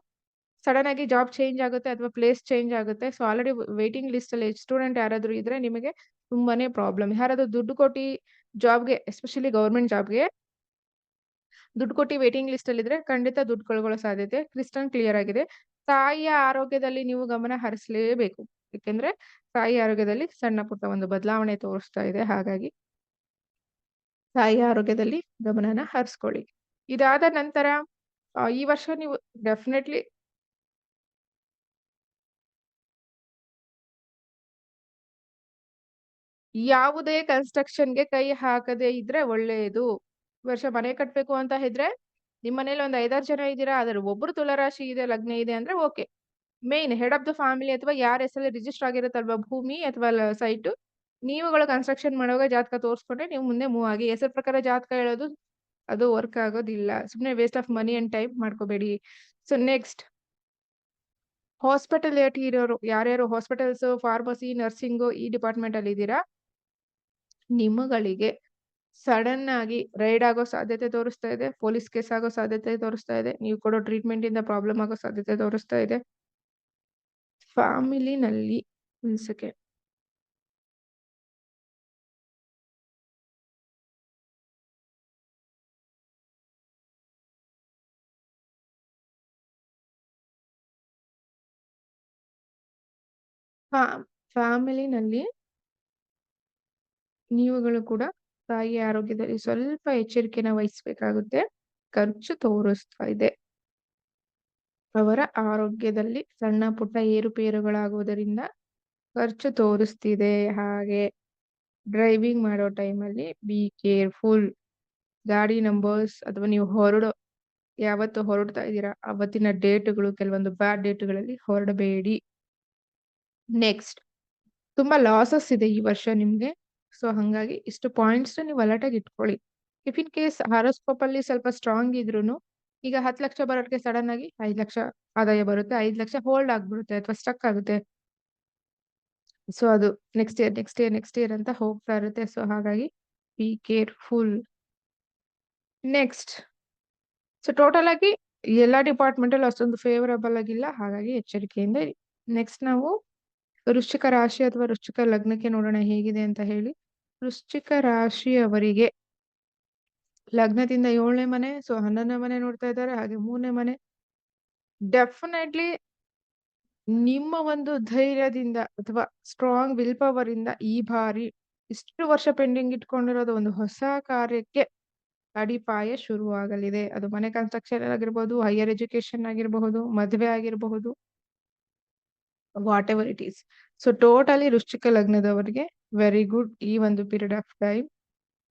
ಸಡನ್ ಆಗಿ ಜಾಬ್ ಚೇಂಜ್ ಆಗುತ್ತೆ ಅಥವಾ ಪ್ಲೇಸ್ ಚೇಂಜ್ ಆಗುತ್ತೆ. ಸೊ ಆಲ್ರೆಡಿ ವೇಟಿಂಗ್ ಲಿಸ್ಟ್ ಅಲ್ಲಿ ಸ್ಟೂಡೆಂಟ್ ಯಾರಾದ್ರೂ ಇದ್ರೆ ನಿಮಗೆ ತುಂಬಾನೇ ಪ್ರಾಬ್ಲಮ್. ಯಾರಾದ್ರೂ ದುಡ್ಡು ಕೊಟ್ಟು ಜಾಬ್ಗೆ ಎಸ್ಪೆಷಲಿ ಗವರ್ಮೆಂಟ್ ಜಾಬ್ಗೆ ದುಡ್ಡು ಕೊಟ್ಟು ವೇಟಿಂಗ್ ಲಿಸ್ಟ್ ಅಲ್ಲಿ ಇದ್ರೆ ಖಂಡಿತ ದುಡ್ಡು ಕಳ್ಕೊಳ್ಳೋ ಸಾಧ್ಯತೆ ಕ್ರಿಸ್ಟಲ್ ಕ್ಲಿಯರ್ ಆಗಿದೆ. ತಾಯಿಯ ಆರೋಗ್ಯದಲ್ಲಿ ನೀವು ಗಮನ ಹರಿಸಲೇಬೇಕು. ಯಾಕೆಂದ್ರೆ ತಾಯಿ ಆರೋಗ್ಯದಲ್ಲಿ ಸಣ್ಣ ಪುಟ್ಟ ಒಂದು ಬದಲಾವಣೆ ತೋರಿಸ್ತಾ ಇದೆ. ಹಾಗಾಗಿ ತಾಯಿಯ ಆರೋಗ್ಯದಲ್ಲಿ ಗಮನನ ಹರಿಸ್ಕೊಳ್ಳಿ. ಇದಾದ ನಂತರ ಈ ವರ್ಷ ನೀವು ಡೆಫಿನೆಟ್ಲಿ ಯಾವುದೇ ಕನ್ಸ್ಟ್ರಕ್ಷನ್‌ಗೆ ಕೈ ಹಾಕದೇ ಇದ್ರೆ ಒಳ್ಳೆಯದು. ಈ ವರ್ಷ ಮನೆ ಕಟ್ಬೇಕು ಅಂತ ಇದ್ರೆ, ನಿಮ್ ಮನೇಲಿ ಒಂದು 5, 6 ಜನ ಇದ್ದೀರಾ, ಅದ್ರಲ್ಲಿ ಒಬ್ರು ತುಲಾರಾಶಿ ಇದೆ, ಲಗ್ನ ಇದೆ ಅಂದ್ರೆ okay. Main head of the family ಅಥವಾ ಯಾರ ಹೆಸರಲ್ಲಿ ರಿಜಿಸ್ಟರ್ ಆಗಿರುತ್ತಲ್ವಾ ಭೂಮಿ ಅಥವಾ ಸೈಟು, ನೀವುಗಳು ಕನ್ಸ್ಟ್ರಕ್ಷನ್ ಮಾಡುವಾಗ ಜಾತಕ ತೋರಿಸ್ಕೊಂಡ್ರೆ ನೀವು ಮುಂದೆ ಮೂವ್ ಆಗಿ. ಹೆಸರು ಪ್ರಕಾರ ಜಾತಕ ಹೇಳೋದು ಅದು ವರ್ಕ್ ಆಗೋದಿಲ್ಲ. ಸುಮ್ನೆ waste of money and time ಮಾಡ್ಕೋಬೇಡಿ. ಸೊ ನೆಕ್ಸ್ಟ್ ಹಾಸ್ಪಿಟಾಲಿಟಿ ಇರೋರು ಯಾರ್ಯಾರು ಹಾಸ್ಪಿಟಲ್ಸ್, ಫಾರ್ಮಸಿ, ನರ್ಸಿಂಗು ಈ ಡಿಪಾರ್ಟ್ಮೆಂಟ್ ಅಲ್ಲಿ ಇದ್ದೀರಾ, ನಿಮ್ಮಗಳಿಗೆ ಸಡನ್ ಆಗಿ ರೈಡ್ ಆಗೋ ಸಾಧ್ಯತೆ ತೋರಿಸ್ತಾ ಇದೆ. ಪೊಲೀಸ್ ಕೇಸ್ ಆಗೋ ಸಾಧ್ಯತೆ ತೋರಿಸ್ತಾ ಇದೆ. ನೀವು ಕೊಡೋ ಟ್ರೀಟ್ಮೆಂಟ್ ಇಂದ ಪ್ರಾಬ್ಲಮ್ ಆಗೋ ಸಾಧ್ಯತೆ ತೋರಿಸ್ತಾ ಇದೆ. ಫ್ಯಾಮಿಲಿನಲ್ಲಿ ಒಂದ್ ಸೆಕೆಂಡ್. ಫ್ಯಾಮಿಲಿನಲ್ಲಿ ನೀವುಗಳು ಕೂಡ ತಾಯಿಯ ಆರೋಗ್ಯದಲ್ಲಿ ಸ್ವಲ್ಪ ಎಚ್ಚರಿಕೆನ ವಹಿಸ್ಬೇಕಾಗುತ್ತೆ. ಖರ್ಚು ತೋರಿಸ್ತಾ ಇದೆ. ಅವರ ಆರೋಗ್ಯದಲ್ಲಿ ಸಣ್ಣ ಪುಟ್ಟ ಏರುಪೇರುಗಳಾಗುವುದರಿಂದ ಖರ್ಚು ತೋರಿಸ್ತಿದೆ. ಹಾಗೆ ಡ್ರೈವಿಂಗ್ ಮಾಡೋ ಟೈಮಲ್ಲಿ ಬಿ ಕೇರ್ಫುಲ್. ಗಾಡಿ ನಂಬರ್ಸ್ ಅಥವಾ ನೀವು ಯಾವತ್ತು ಹೊರಡ್ತಾ ಇದ್ದೀರಾ ಅವತ್ತಿನ ಡೇಟ್‌ಗಳು ಕೆಲವೊಂದು ಬ್ಯಾಡ್ ಡೇಟ್‌ಗಳಲ್ಲಿ ಹೊರಡಬೇಡಿ. ನೆಕ್ಸ್ಟ್ ತುಂಬಾ ಲಾಸಸ್ ಇದೆ ಈ ವರ್ಷ ನಿಮ್ಗೆ. ಸೊ ಹಂಗಾಗಿ ಇಷ್ಟು ಪಾಯಿಂಟ್ಸ್‌ನ ನೀವು ಅಲರ್ಟಾಗಿ ಇಟ್ಕೊಳ್ಳಿ. ಇಫ್ ಇನ್ ಕೇಸ್ ಹಾರೋಸ್ಕೋಪ್ ಅಲ್ಲಿ ಸ್ವಲ್ಪ ಸ್ಟ್ರಾಂಗ್ ಇದ್ರೂನು, ಈಗ 10 ಲಕ್ಷ ಬರೋರ್ಗೆ ಸಡನ್ ಆಗಿ 5 ಲಕ್ಷ ಆದಾಯ ಬರುತ್ತೆ. 5 ಲಕ್ಷ ಹೋಲ್ಡ್ ಆಗ್ಬಿಡುತ್ತೆ ಅಥವಾ ಸ್ಟಕ್ ಆಗುತ್ತೆ. ಸೊ ಅದು ನೆಕ್ಸ್ಟ್ ಇಯರ್ ಅಂತ ಹೋಗ್ತಾ ಇರುತ್ತೆ. ಸೊ ಹಾಗಾಗಿ be careful. Next so total ಆಗಿ ಎಲ್ಲಾ ಡಿಪಾರ್ಟ್ಮೆಂಟ್ ಅಲ್ಲಿ ಅಷ್ಟೊಂದು ಫೇವರಬಲ್ ಆಗಿಲ್ಲ. ಹಾಗಾಗಿ ಎಚ್ಚರಿಕೆಯಿಂದ ಇರಿ. ನೆಕ್ಸ್ಟ್ ನಾವು ವೃಶ್ಚಿಕ ರಾಶಿ ಅಥವಾ ವೃಶ್ಚಿಕ ಲಗ್ನಕ್ಕೆ ನೋಡೋಣ ಹೇಗಿದೆ ಅಂತ ಹೇಳಿ. ವೃಶ್ಚಿಕ ರಾಶಿಯವರಿಗೆ ಲಗ್ನದಿಂದ 7ನೇ ಮನೆ, ಸೊ 11ನೇ ಮನೆ ನೋಡ್ತಾ ಇದ್ದಾರೆ. ಹಾಗೆ 3ನೇ ಮನೆ. ಡೆಫಿನೆಟ್ಲಿ ನಿಮ್ಮ ಒಂದು ಧೈರ್ಯದಿಂದ ಅಥವಾ ಸ್ಟ್ರಾಂಗ್ ವಿಲ್ ಪವರ್ ಇಂದ ಈ ಬಾರಿ ಇಷ್ಟು ವರ್ಷ ಪೆಂಡಿಂಗ್ ಇಟ್ಕೊಂಡಿರೋದು ಒಂದು ಹೊಸ ಕಾರ್ಯಕ್ಕೆ ಅಡಿಪಾಯ ಶುರುವಾಗಲಿದೆ. ಅದು ಮನೆ ಕನ್ಸ್ಟ್ರಕ್ಷನ್ ಆಗಿರ್ಬೋದು, ಹೈಯರ್ ಎಜುಕೇಶನ್ ಆಗಿರಬಹುದು, ಮದುವೆ ಆಗಿರಬಹುದು, what ever it is. So totally Vrishchika ಲಗ್ನದವರಿಗೆ very good ಈ ಒಂದು ಪೀರಿಯಡ್ ಆಫ್ ಟೈಮ್.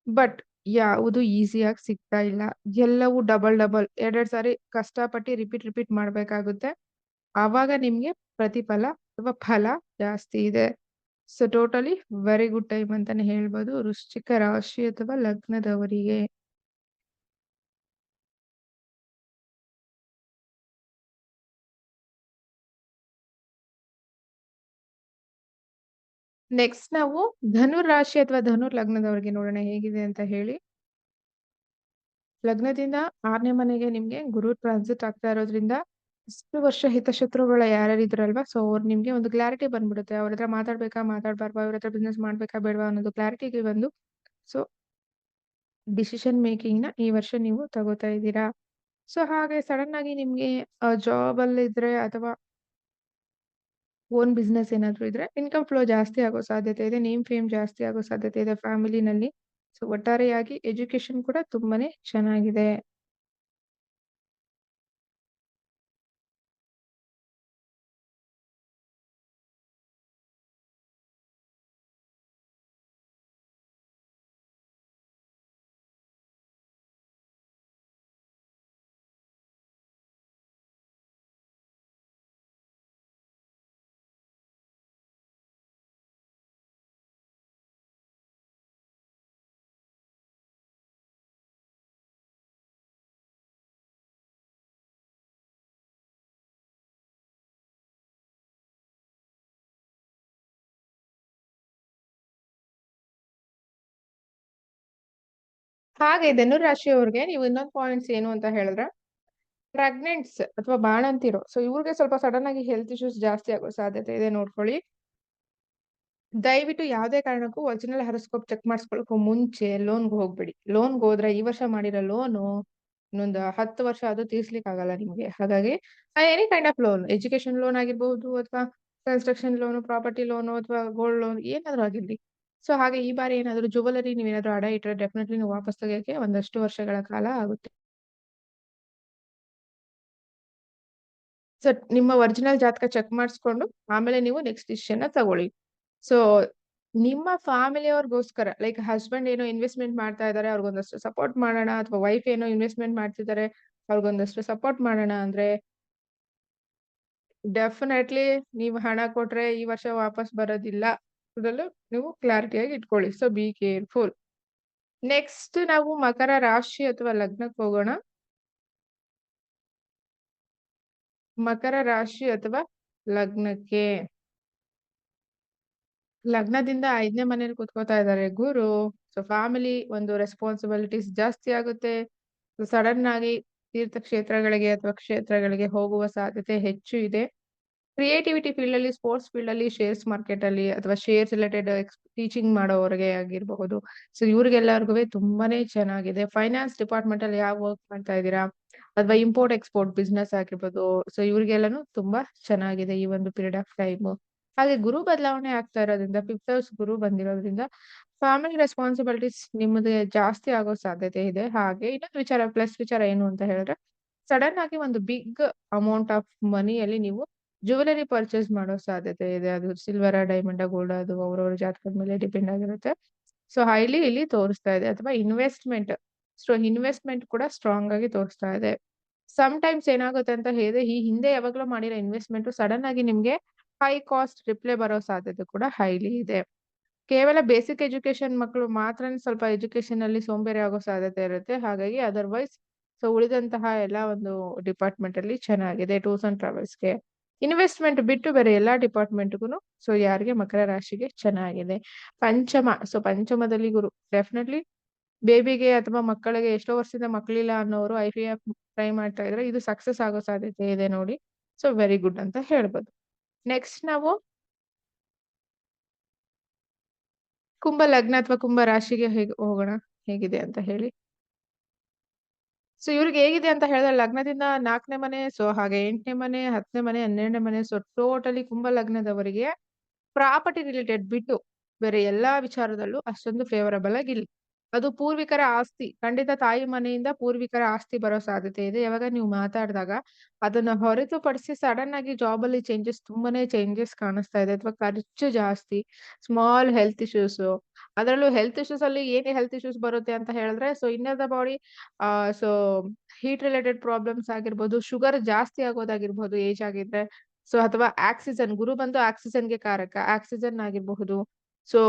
ಬಟ್ ಯಾವುದು ಈಸಿಯಾಗಿ ಸಿಗ್ತಾ ಇಲ್ಲ. ಎಲ್ಲವೂ ಡಬಲ್ ಡಬಲ್ ಎರಡೆರಡು ಸಾರಿ ಕಷ್ಟಪಟ್ಟು ರಿಪೀಟ್ ಮಾಡ್ಬೇಕಾಗುತ್ತೆ. ಆವಾಗ ನಿಮ್ಗೆ ಪ್ರತಿಫಲ ಅಥವಾ ಫಲ ಜಾಸ್ತಿ ಇದೆ. So totally very good time ಅಂತಾನೆ ಹೇಳ್ಬೋದು ವೃಶ್ಚಿಕ ರಾಶಿ ಅಥವಾ ಲಗ್ನದವರಿಗೆ. ನೆಕ್ಸ್ಟ್ ನಾವು ಧನುರ್ ರಾಶಿ ಅಥವಾ ಧನುರ್ ಲಗ್ನದವರಿಗೆ ನೋಡೋಣ ಹೇಗಿದೆ ಅಂತ ಹೇಳಿ. ಲಗ್ನದಿಂದ 6ನೇ ಮನೆಗೆ ನಿಮ್ಗೆ ಗುರು ಟ್ರಾನ್ಸಿಟ್ ಆಗ್ತಾ ಇರೋದ್ರಿಂದ ಇಷ್ಟು ವರ್ಷ ಹಿತಶತ್ರುಗಳ ಯಾರ್ಯಾರು ಇದ್ರಲ್ವಾ, ಸೊ ಅವ್ರು ನಿಮ್ಗೆ ಒಂದು ಕ್ಲಾರಿಟಿ ಬಂದ್ಬಿಡುತ್ತೆ. ಅವ್ರ ಹತ್ರ ಮಾತಾಡ್ಬೇಕಾ ಮಾತಾಡ್ಬಾರ್ವಾ, ಅವ್ರ ಹತ್ರ ಬಿಸ್ನೆಸ್ ಮಾಡ್ಬೇಕಾ ಬೇಡವಾ ಅನ್ನೋದು ಕ್ಲಾರಿಟಿಗೆ ಬಂದು ಸೊ ಡಿಸಿಷನ್ ಮೇಕಿಂಗ್ ನ ಈ ವರ್ಷ ನೀವು ತಗೋತಾ ಇದ್ದೀರಾ. ಸೊ ಹಾಗೆ ಸಡನ್ ಆಗಿ ನಿಮ್ಗೆ ಜಾಬ್ ಅಲ್ಲಿ ಇದ್ರೆ ಅಥವಾ ಓನ್ ಬಿಸ್ನೆಸ್ ಏನಾದ್ರು ಇದ್ರೆ ಇನ್ಕಮ್ ಫ್ಲೋ ಜಾಸ್ತಿ ಆಗೋ ಸಾಧ್ಯತೆ ಇದೆ. ನೇಮ್ ಫೇಮ್ ಜಾಸ್ತಿ ಆಗೋ ಸಾಧ್ಯತೆ ಇದೆ ಫ್ಯಾಮಿಲಿನಲ್ಲಿ. ಸೊ ಒಟ್ಟಾರೆಯಾಗಿ ಎಜುಕೇಶನ್ ಕೂಡ ತುಂಬಾನೇ ಚೆನ್ನಾಗಿದೆ. ಹಾಗೆ ಧನು ರಾಶಿಯವ್ರಿಗೆ ನೀವು ಇನ್ನೊಂದು ಪಾಯಿಂಟ್ಸ್ ಏನು ಅಂತ ಹೇಳಿದ್ರೆ ಪ್ರೆಗ್ನೆಂಟ್ಸ್ ಅಥವಾ ಬಾಣಂತಿರು ಸೊ ಇವ್ರಿಗೆ ಸ್ವಲ್ಪ ಸಡನ್ ಆಗಿ ಹೆಲ್ತ್ ಇಶ್ಯೂಸ್ ಜಾಸ್ತಿ ಆಗೋ ಸಾಧ್ಯತೆ ಇದೆ ನೋಡ್ಕೊಳ್ಳಿ. ದಯವಿಟ್ಟು ಯಾವುದೇ ಕಾರಣಕ್ಕೂ ಒರಿಜಿನಲ್ ಹಾರೋಸ್ಕೋಪ್ ಚೆಕ್ ಮಾಡಿಸ್ಕೊಳ್ಳೋಕೆ ಮುಂಚೆ ಲೋನ್ಗೆ ಹೋಗ್ಬೇಡಿ. ಲೋನ್ಗೆ ಹೋದ್ರೆ ಈ ವರ್ಷ ಮಾಡಿರೋ ಲೋನು ಇನ್ನೊಂದು 10 ವರ್ಷ ಅದು ತೀರ್ಸ್ಲಿಕ್ಕೆ ಆಗಲ್ಲ ನಿಮ್ಗೆ. ಹಾಗಾಗಿ any kind of lone, education loan ಆಗಿರ್ಬಹುದು ಅಥವಾ ಕನ್ಸ್ಟ್ರಕ್ಷನ್ ಲೋನು, ಪ್ರಾಪರ್ಟಿ ಲೋನು ಅಥವಾ ಗೋಲ್ಡ್ ಲೋನ್ ಏನಾದ್ರೂ ಆಗಿರ್ಲಿ. ಸೊ ಹಾಗೆ ಈ ಬಾರಿ ಏನಾದ್ರು ಜುವೆಲರಿ ನೀವೇನಾದ್ರೂ ಅಡ ಇಟ್ರೆ ಡೆಫಿನೆಟ್ಲಿ ನೀವು ವಾಪಸ್ ತೆಗಿಯೋಕೆ ಒಂದಷ್ಟು ವರ್ಷಗಳ ಕಾಲ ಆಗುತ್ತೆ. ಸೊ ನಿಮ್ಮ ಒರಿಜಿನಲ್ ಜಾತಕ ಚೆಕ್ ಮಾಡಿಸ್ಕೊಂಡು ಆಮೇಲೆ ನೀವು ನೆಕ್ಸ್ಟ್ ಡಿಸಿಷನ್ ತಗೊಳ್ಳಿ. ಸೊ ನಿಮ್ಮ ಫ್ಯಾಮಿಲಿಯವ್ರಿಗೋಸ್ಕರ ಲೈಕ್ ಹಸ್ಬೆಂಡ್ ಏನೋ ಇನ್ವೆಸ್ಟ್ಮೆಂಟ್ ಮಾಡ್ತಾ ಇದ್ದಾರೆ ಅವ್ರಿಗೊಂದಷ್ಟು ಸಪೋರ್ಟ್ ಮಾಡೋಣ, ಅಥವಾ ವೈಫ್ ಏನೋ ಇನ್ವೆಸ್ಟ್ಮೆಂಟ್ ಮಾಡ್ತಿದ್ದಾರೆ ಅವ್ರಿಗೊಂದಷ್ಟು ಸಪೋರ್ಟ್ ಮಾಡೋಣ ಅಂದ್ರೆ ಡೆಫಿನೆಟ್ಲಿ ನೀವು ಹಣ ಕೊಟ್ರೆ ಈ ವರ್ಷ ವಾಪಸ್ ಬರೋದಿಲ್ಲ. ಅದರಲ್ಲೂ ನೀವು ಕ್ಲಾರಿಟಿಯಾಗಿ ಇಟ್ಕೊಳ್ಳಿ. So be careful. ನೆಕ್ಸ್ಟ್ ನಾವು ಮಕರ ರಾಶಿ ಅಥವಾ ಲಗ್ನಕ್ಕೆ ಹೋಗೋಣ. ಮಕರ ರಾಶಿ ಅಥವಾ ಲಗ್ನಕ್ಕೆ ಲಗ್ನದಿಂದ 5ನೇ ಮನೇಲಿ ಕುತ್ಕೋತಾ ಇದ್ದಾರೆ ಗುರು. ಸೊ ಫ್ಯಾಮಿಲಿ ಒಂದು ರೆಸ್ಪಾನ್ಸಿಬಿಲಿಟೀಸ್ ಜಾಸ್ತಿ ಆಗುತ್ತೆ. ಸಡನ್ ಆಗಿ ತೀರ್ಥಕ್ಷೇತ್ರಗಳಿಗೆ ಅಥವಾ ಕ್ಷೇತ್ರಗಳಿಗೆ ಹೋಗುವ ಸಾಧ್ಯತೆ ಹೆಚ್ಚು ಇದೆ. ಕ್ರಿಯೇಟಿವಿಟಿ ಫೀಲ್ಡ್ ಅಲ್ಲಿ, ಸ್ಪೋರ್ಟ್ಸ್ ಫೀಲ್ಡ್ ಅಲ್ಲಿ, ಶೇರ್ಸ್ ಮಾರ್ಕೆಟ್ ಅಲ್ಲಿ ಅಥವಾ ಶೇರ್ಸ್ ರಿಲೇಟೆಡ್ ಟೀಚಿಂಗ್ ಮಾಡೋರಿಗೆ ಆಗಿರಬಹುದು. ಸೊ ಇವ್ರಿಗೆಲ್ಲರಿಗೂ ತುಂಬಾನೇ ಚೆನ್ನಾಗಿದೆ. ಫೈನಾನ್ಸ್ ಡಿಪಾರ್ಟ್ಮೆಂಟ್ ಅಲ್ಲಿ ಯಾವ ವರ್ಕ್ ಮಾಡ್ತಾ ಇದ್ದೀರಾ ಅಥವಾ ಇಂಪೋರ್ಟ್ ಎಕ್ಸ್ಪೋರ್ಟ್ ಬಿಸ್ನೆಸ್ ಆಗಿರ್ಬೋದು, ಸೊ ಇವ್ರಿಗೆಲ್ಲಾನು ತುಂಬಾ ಚೆನ್ನಾಗಿದೆ ಈ ಒಂದು ಪೀರಿಯಡ್ ಆಫ್ ಟೈಮ್. ಹಾಗೆ ಗುರು ಬದಲಾವಣೆ ಆಗ್ತಾ ಇರೋದ್ರಿಂದ 5th ಹೌಸ್ ಗುರು ಬಂದಿರೋದ್ರಿಂದ ಫ್ಯಾಮಿಲಿ ರೆಸ್ಪಾನ್ಸಿಬಿಲಿಟೀಸ್ ನಿಮ್ಮದು ಜಾಸ್ತಿ ಆಗೋ ಸಾಧ್ಯತೆ ಇದೆ. ಹಾಗೆ ಇನ್ನೊಂದು ವಿಚಾರ, ಪ್ಲಸ್ ವಿಚಾರ ಏನು ಅಂತ ಹೇಳಿದ್ರೆ ಸಡನ್ ಆಗಿ ಒಂದು ಬಿಗ್ ಅಮೌಂಟ್ ಆಫ್ ಮನಿಯಲ್ಲಿ ನೀವು ಜ್ಯುವೆಲರಿ ಪರ್ಚೇಸ್ ಮಾಡೋ ಸಾಧ್ಯತೆ ಇದೆ. ಅದು ಸಿಲ್ವರ್, ಡೈಮಂಡ್, ಗೋಲ್ಡ್ ಅದು ಅವ್ರವ್ರ ಜಾತಕದ ಮೇಲೆ ಡಿಪೆಂಡ್ ಆಗಿರುತ್ತೆ. ಸೊ ಹೈಲಿ ಇಲ್ಲಿ ತೋರಿಸ್ತಾ ಇದೆ. ಅಥವಾ ಇನ್ವೆಸ್ಟ್ಮೆಂಟ್, ಸೊ ಇನ್ವೆಸ್ಟ್ಮೆಂಟ್ ಕೂಡ ಸ್ಟ್ರಾಂಗ್ ಆಗಿ ತೋರಿಸ್ತಾ ಇದೆ. ಸಮ್ ಟೈಮ್ಸ್ ಏನಾಗುತ್ತೆ ಅಂತ ಹೇಳಿದ್ರೆ ಈ ಹಿಂದೆ ಯಾವಾಗ್ಲೂ ಮಾಡಿರೋ ಇನ್ವೆಸ್ಟ್ಮೆಂಟ್ ಸಡನ್ ಆಗಿ ನಿಮ್ಗೆ ಹೈ ಕಾಸ್ಟ್ ರಿಪ್ಲೈ ಬರೋ ಸಾಧ್ಯತೆ ಕೂಡ ಹೈಲಿ ಇದೆ. ಕೇವಲ ಬೇಸಿಕ್ ಎಜುಕೇಶನ್ ಮಕ್ಕಳು ಮಾತ್ರ ಸ್ವಲ್ಪ ಎಜುಕೇಶನ್ ಅಲ್ಲಿ ಸೋಂಬೇರಿ ಆಗೋ ಸಾಧ್ಯತೆ ಇರುತ್ತೆ. ಹಾಗಾಗಿ ಅದರ್ವೈಸ್ ಸೊ ಉಳಿದಂತಹ ಎಲ್ಲ ಒಂದು ಡಿಪಾರ್ಟ್ಮೆಂಟ್ ಅಲ್ಲಿ ಚೆನ್ನಾಗಿದೆ. ಟೂರ್ಸ್ ಅಂಡ್ ಟ್ರಾವೆಲ್ಸ್ಗೆ ಇನ್ವೆಸ್ಟ್ಮೆಂಟ್ ಬಿಟ್ಟು ಬೇರೆ ಎಲ್ಲಾ ಡಿಪಾರ್ಟ್ಮೆಂಟ್ಗೂ ಸೊ ಯಾರಿಗೆ ಮಕರ ರಾಶಿಗೆ ಚೆನ್ನಾಗಿದೆ. ಪಂಚಮ, ಸೊ ಪಂಚಮದಲ್ಲಿ ಗುರು ಡೆಫಿನೆಟ್ಲಿ ಬೇಬಿಗೆ ಅಥವಾ ಮಕ್ಕಳಿಗೆ ಎಷ್ಟೋ ವರ್ಷದಿಂದ ಮಕ್ಕಳಿಲ್ಲ ಅನ್ನೋರು IVF ಟ್ರೈ ಮಾಡ್ತಾ ಇದ್ರೆ ಇದು ಸಕ್ಸಸ್ ಆಗೋ ಸಾಧ್ಯತೆ ಇದೆ ನೋಡಿ. ಸೊ ವೆರಿ ಗುಡ್ ಅಂತ ಹೇಳ್ಬೋದು. ನೆಕ್ಸ್ಟ್ ನಾವು ಕುಂಭ ಲಗ್ನ ಅಥವಾ ಕುಂಭ ರಾಶಿಗೆ ಹೇಗೆ ಹೋಗೋಣ, ಹೇಗಿದೆ ಅಂತ ಹೇಳಿ. ಸೊ ಇವ್ರಿಗೆ ಹೇಗಿದೆ ಅಂತ ಹೇಳಿದ್ರೆ ಲಗ್ನದಿಂದ 4ನೇ ಮನೆ, ಸೊ ಹಾಗೆ 8ನೇ ಮನೆ, 10ನೇ ಮನೆ, 12ನೇ ಮನೆ, ಸೊ ಟೋಟಲಿ ಕುಂಭ ಲಗ್ನದವರಿಗೆ ಪ್ರಾಪರ್ಟಿ ರಿಲೇಟೆಡ್ ಬಿಟ್ಟು ಬೇರೆ ಎಲ್ಲಾ ವಿಚಾರದಲ್ಲೂ ಅಷ್ಟೊಂದು ಫೇವರಬಲ್ ಆಗಿಲ್ಲ. ಅದು ಪೂರ್ವಿಕರ ಆಸ್ತಿ, ಖಂಡಿತ ತಾಯಿ ಮನೆಯಿಂದ ಪೂರ್ವಿಕರ ಆಸ್ತಿ ಬರೋ ಸಾಧ್ಯತೆ ಇದೆ. ಯಾವಾಗ ನೀವು ಮಾತಾಡಿದಾಗ ಅದನ್ನ ಹೊರತುಪಡಿಸಿ ಸಡನ್ ಆಗಿ ಜಾಬ್ ಅಲ್ಲಿ ತುಂಬಾನೇ ಚೇಂಜಸ್ ಕಾಣಿಸ್ತಾ ಇದೆ. ಅಥವಾ ಖರ್ಚು ಜಾಸ್ತಿ, ಸ್ಮಾಲ್ ಹೆಲ್ತ್ ಇಶ್ಯೂಸ್, ಅದರಲ್ಲೂ ಹೆಲ್ತ್ ಇಶ್ಯೂಸ್ ಅಲ್ಲಿ ಏನೇ ಹೆಲ್ತ್ ಇಶ್ಯೂಸ್ ಬರುತ್ತೆ ಅಂತ ಹೇಳಿದ್ರೆ so inner the body, so heat related problems ಆಗಿರ್ಬೋದು, ಶುಗರ್ ಜಾಸ್ತಿ ಆಗೋದಾಗಿರ್ಬೋದು ಏಜ್ ಆಗಿದ್ರೆ, ಸೊ ಅಥವಾ ಆಕ್ಸಿಜನ್, ಗುರು ಬಂದು ಆಕ್ಸಿಜನ್ಗೆ ಕಾರಕ, ಆಕ್ಸಿಜನ್ ಆಗಿರಬಹುದು. ಸೊ